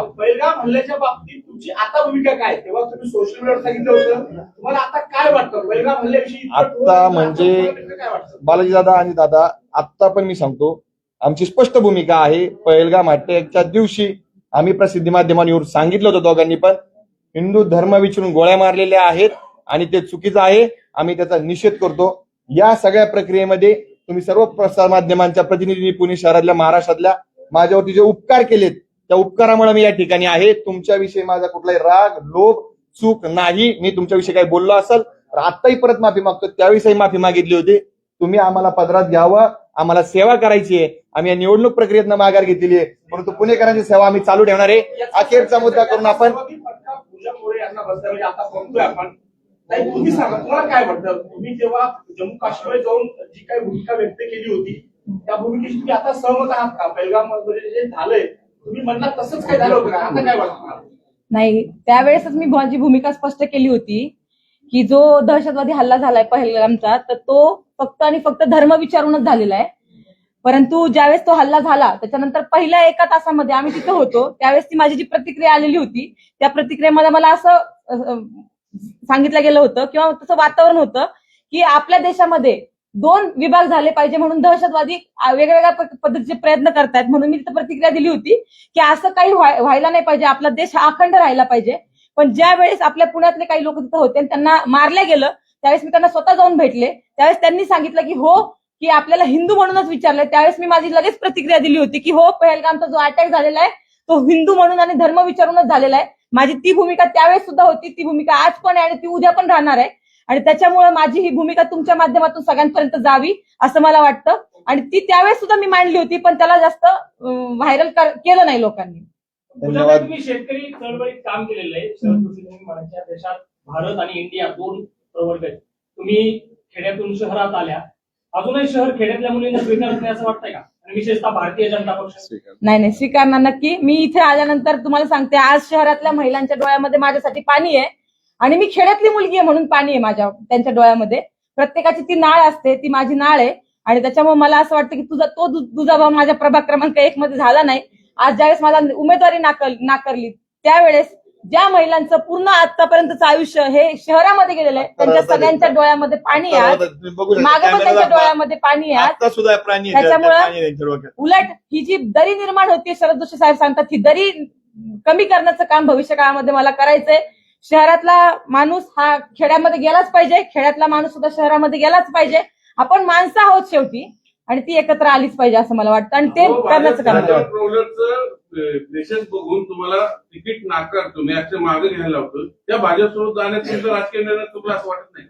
पहिलगाम हल्ल्याच्या बाबतीत तुमची आता भूमिका काय? तेव्हा तुम्ही सोशल मीडियावर सांगितलं होतं, तुम्हाला आता काय वाटतं पहिलगाम हल्ल्याविषयी? आता म्हणजे काय वाटतं? बालाजी दादा आणि दादा आता पण मी सांगतो आमची स्पष्ट भूमिका आहे. पहलगाम अटॅकच्या दिवशी आम्ही प्रसिद्धी माध्यमांवर सांगितलं होतं दोघांनी पण, हिंदू धर्म विचारून गोळ्या मारलेल्या आहेत आणि ते चुकीचं आहे. आम्ही त्याचा निषेध करतो. या सगळ्या प्रक्रियेमध्ये तुम्ही सर्व प्रसार माध्यमांच्या प्रतिनिधींनी पुणे शहरातल्या, महाराष्ट्रातल्या माझ्यावरती जे उपकार केलेत त्या उपकारामुळे मी या ठिकाणी आहे. तुमच्याविषयी माझा कुठलाही राग, लोभ, चूक नाही. मी तुमच्याविषयी काही बोललो असेल तर आत्ताही परत माफी मागतो. त्याविषयी माफी मागितली होती. तुम्ही आम्हाला पदरात घ्यावं, आम्हाला सेवा करायची आहे. आम्ही या निवडणूक प्रक्रियेतनं माघार घेतलेली आहे, परंतु पुणेकरांची सेवा आम्ही चालू ठेवणार आहे. अखेरचा मुद्दा करून आपण पूजा मोरे यांना बसल्यामध्ये आता बघतोय आपण. नाही, तुम्ही सांगा तुम्हाला काय वाटतं? तुम्ही जेव्हा जम्मू काश्मीर जाऊन जी काही भूमिका व्यक्त केली होती त्या भूमिकेशी तुम्ही आता सहमत आहात का? पहिलगाम मध्ये जे झालंय तुम्ही म्हणला तसंच काय झालं होतं का? आता काय वाटतं? नाही, त्यावेळेसच मी माझी भूमिका स्पष्ट केली होती की जो दहशतवादी हल्ला झालाय पहलगामचा तर तो फक्त आणि फक्त धर्म विचारूनच झालेला आहे. परंतु ज्यावेळेस तो हल्ला झाला त्याच्यानंतर पहिल्या 1 तासामध्ये आम्ही तिथे होतो. त्यावेळेस ती माझी जी प्रतिक्रिया आलेली होती त्या प्रतिक्रियेमध्ये मला असं सांगितलं गेलं होतं किंवा तसं वातावरण होतं की आपल्या देशामध्ये 2 विभाग झाले पाहिजे म्हणून दहशतवादी वेगवेगळ्या पद्धतीचे प्रयत्न करतायत. म्हणून मी तिथं प्रतिक्रिया दिली होती की असं काही व्हायला नाही पाहिजे, आपला देश हा अखंड राहिला पाहिजे. पण ज्या वेळेस आपल्या पुण्यातले काही लोक तिथं होते आणि त्यांना मारलं गेलं त्यावेळेस मी त्यांना स्वतः जाऊन भेटले. त्यावेळेस त्यांनी सांगितलं की हो, की आपल्याला हिंदू म्हणूनच विचारलंय. त्यावेळेस मी माझी लगेच प्रतिक्रिया दिली होती की हो, पहलगामचा जो अटॅक झालेला आहे तो हिंदू म्हणून आणि धर्म विचारूनच झालेला आहे. माझी ती भूमिका त्यावेळेस सुद्धा होती, ती भूमिका आज पण आहे आणि ती उद्या पण राहणार आहे. आणि त्याच्यामुळे माझी ही भूमिका तुमच्या माध्यमातून सगळ्यांपर्यंत जावी असं मला वाटतं. आणि ती त्यावेळेस सुद्धा मी मांडली होती, पण त्याला जास्त व्हायरल केलं नाही लोकांनी. धन्यवाद. तुम्ही शेतकरी चळवळीत काम केलेलं आहे. शरद जोशी म्हणायच्या देशात भारत आणि इंडिया 2 प्रवर्ग आहेत. तुम्ही खेड्यातून शहरात आल्या, अजूनही शहर खेड्यातल्या मुलींना स्वीकारत नाही असं वाटतंय का? आणि विशेषतः भारतीय जनता पक्ष नाही स्वीकारणार नक्की. मी इथे आल्यानंतर तुम्हाला सांगते, आज शहरातल्या महिलांच्या डोळ्यामध्ये माझ्यासाठी पाणी आहे आणि मी खेड्यातली मुलगी आहे म्हणून पाणी आहे त्यांच्या डोळ्यामध्ये. प्रत्येकाची ती नाळ असते, ती माझी नाळ आहे. आणि त्याच्यामुळे मला असं वाटतं की तुझा भाव माझ्या प्रभाग क्रमांक 1 मध्ये झाला नाही. आज ज्यावेळेस मला उमेदवारी नाकारली त्यावेळेस ज्या महिलांचं पूर्ण आतापर्यंतचं आयुष्य हे शहरामध्ये गेलेलं आहे त्यांच्या सगळ्यांच्या डोळ्यामध्ये पाणी आहे. मागं पण त्यांच्या डोळ्यामध्ये पाणी आहे. त्याच्यामुळं उलट ही जी दरी निर्माण होती, शरद जोशी साहेब सांगतात, ही दरी कमी करण्याचं काम भविष्य काळामध्ये मला करायचंय. शहरातला माणूस हा खेड्यामध्ये गेलाच पाहिजे, खेड्यातला माणूस सुद्धा शहरामध्ये गेलाच पाहिजे. आपण माणसं आहोत शेवटी आणि ती एकत्र आलीच पाहिजे असं मला वाटतं आणि ते करण्याचं काम आहे. देशात बघून तुम्हाला तिकीट नाकार तुम्ही असे मागे घ्यायला लावतो, त्या भाजपसोबत जाण्यात तुमचा राजकीय निर्णय तुम्हाला असं वाटत नाही?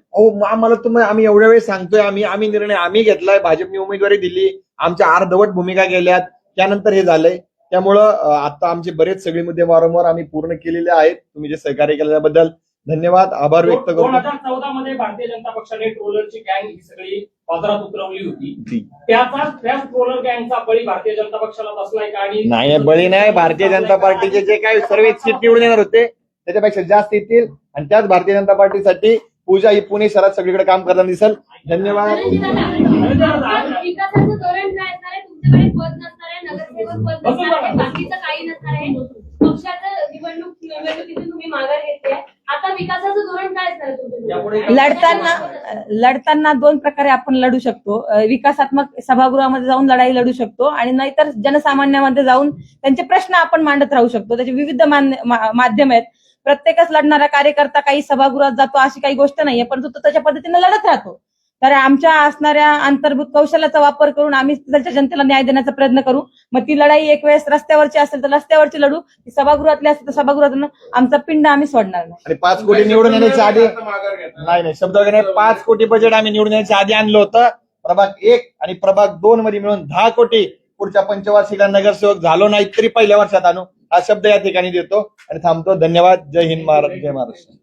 आम्हाला आम्ही एवढ्या वेळ सांगतोय, आम्ही निर्णय आम्ही घेतलाय. भाजपने उमेदवारी दिली, आमच्या अर्धवट भूमिका गेल्यात, त्यानंतर हे झालंय. त्यामुळं आता आमचे बरेच सगळे मुद्दे वारंवार आम्ही पूर्ण केलेले आहेत. तुम्ही जे सहकार्य केल्याबद्दल धन्यवाद, आभार व्यक्त करतो. 2014 मध्ये भारतीय जनता पक्षाने ट्रोलरची गँग ही सगळी बाजारात उतरवली होती. त्याच ट्रोलर गँगचा बळी भारतीय जनता पक्षाला बसलाय का? आणि नाही, बळी नाही. भारतीय जनता पार्टीचे जे काही सर्व सीट निवडून येणार होते त्याच्यापेक्षा जास्त येतील आणि त्याच भारतीय जनता पार्टीसाठी पूजा ही पुणे शहरात सगळीकडे काम करताना दिसेल. धन्यवाद. विकासाचं धोरण काय असणार आहे? तुमच्याकडे पद नसणार आहे, नगरसेवक पद नसणार आहे, बाकीचं काही नसणार आहे. पक्षाचं निवडणुकीतून तुम्ही माघार घेतली आहे. आता विकासाचं धोरण काय असणार आहे तुमचं? लढताना 2 प्रकारे आपण लढू शकतो. विकासात्मक सभागृहामध्ये जाऊन लढाई लढू शकतो आणि नाहीतर जनसामान्यामध्ये जाऊन त्यांचे प्रश्न आपण मांडत राहू शकतो. त्याचे विविध माध्यम आहेत. प्रत्येकच लढणारा कार्यकर्ता काही सभागृहात जातो अशी काही गोष्ट नाहीये, परंतु तो त्याच्या पद्धतीने लढत राहतो. तर आमच्या असणाऱ्या अंतर्भूत कौशल्याचा वापर करून आम्ही त्याच्या जनतेला न्याय देण्याचा प्रयत्न करू. मग ती लढाई एक वेळेस रस्त्यावरची असेल तर रस्त्यावरची लढू, ती सभागृहातली असेल तर सभागृहातून आमचा पिंड आम्ही सोडणार नाही. आणि 5 कोटी निवडून येण्याच्या आधी नाही शब्द वगैरे 5 कोटी बजेट आम्ही निवडून येण्याच्या आधी आणलं होतं. प्रभाग 1 आणि प्रभाग 2 मध्ये मिळून 10 कोटी पुढच्या पंचवार्षिकला नगरसेवक झालो नाही तरी पहिल्या वर्षात आणू, हा शब्द या ठिकाणी देतो आणि थांबतो. धन्यवाद. जय हिंद, जय महाराष्ट्र.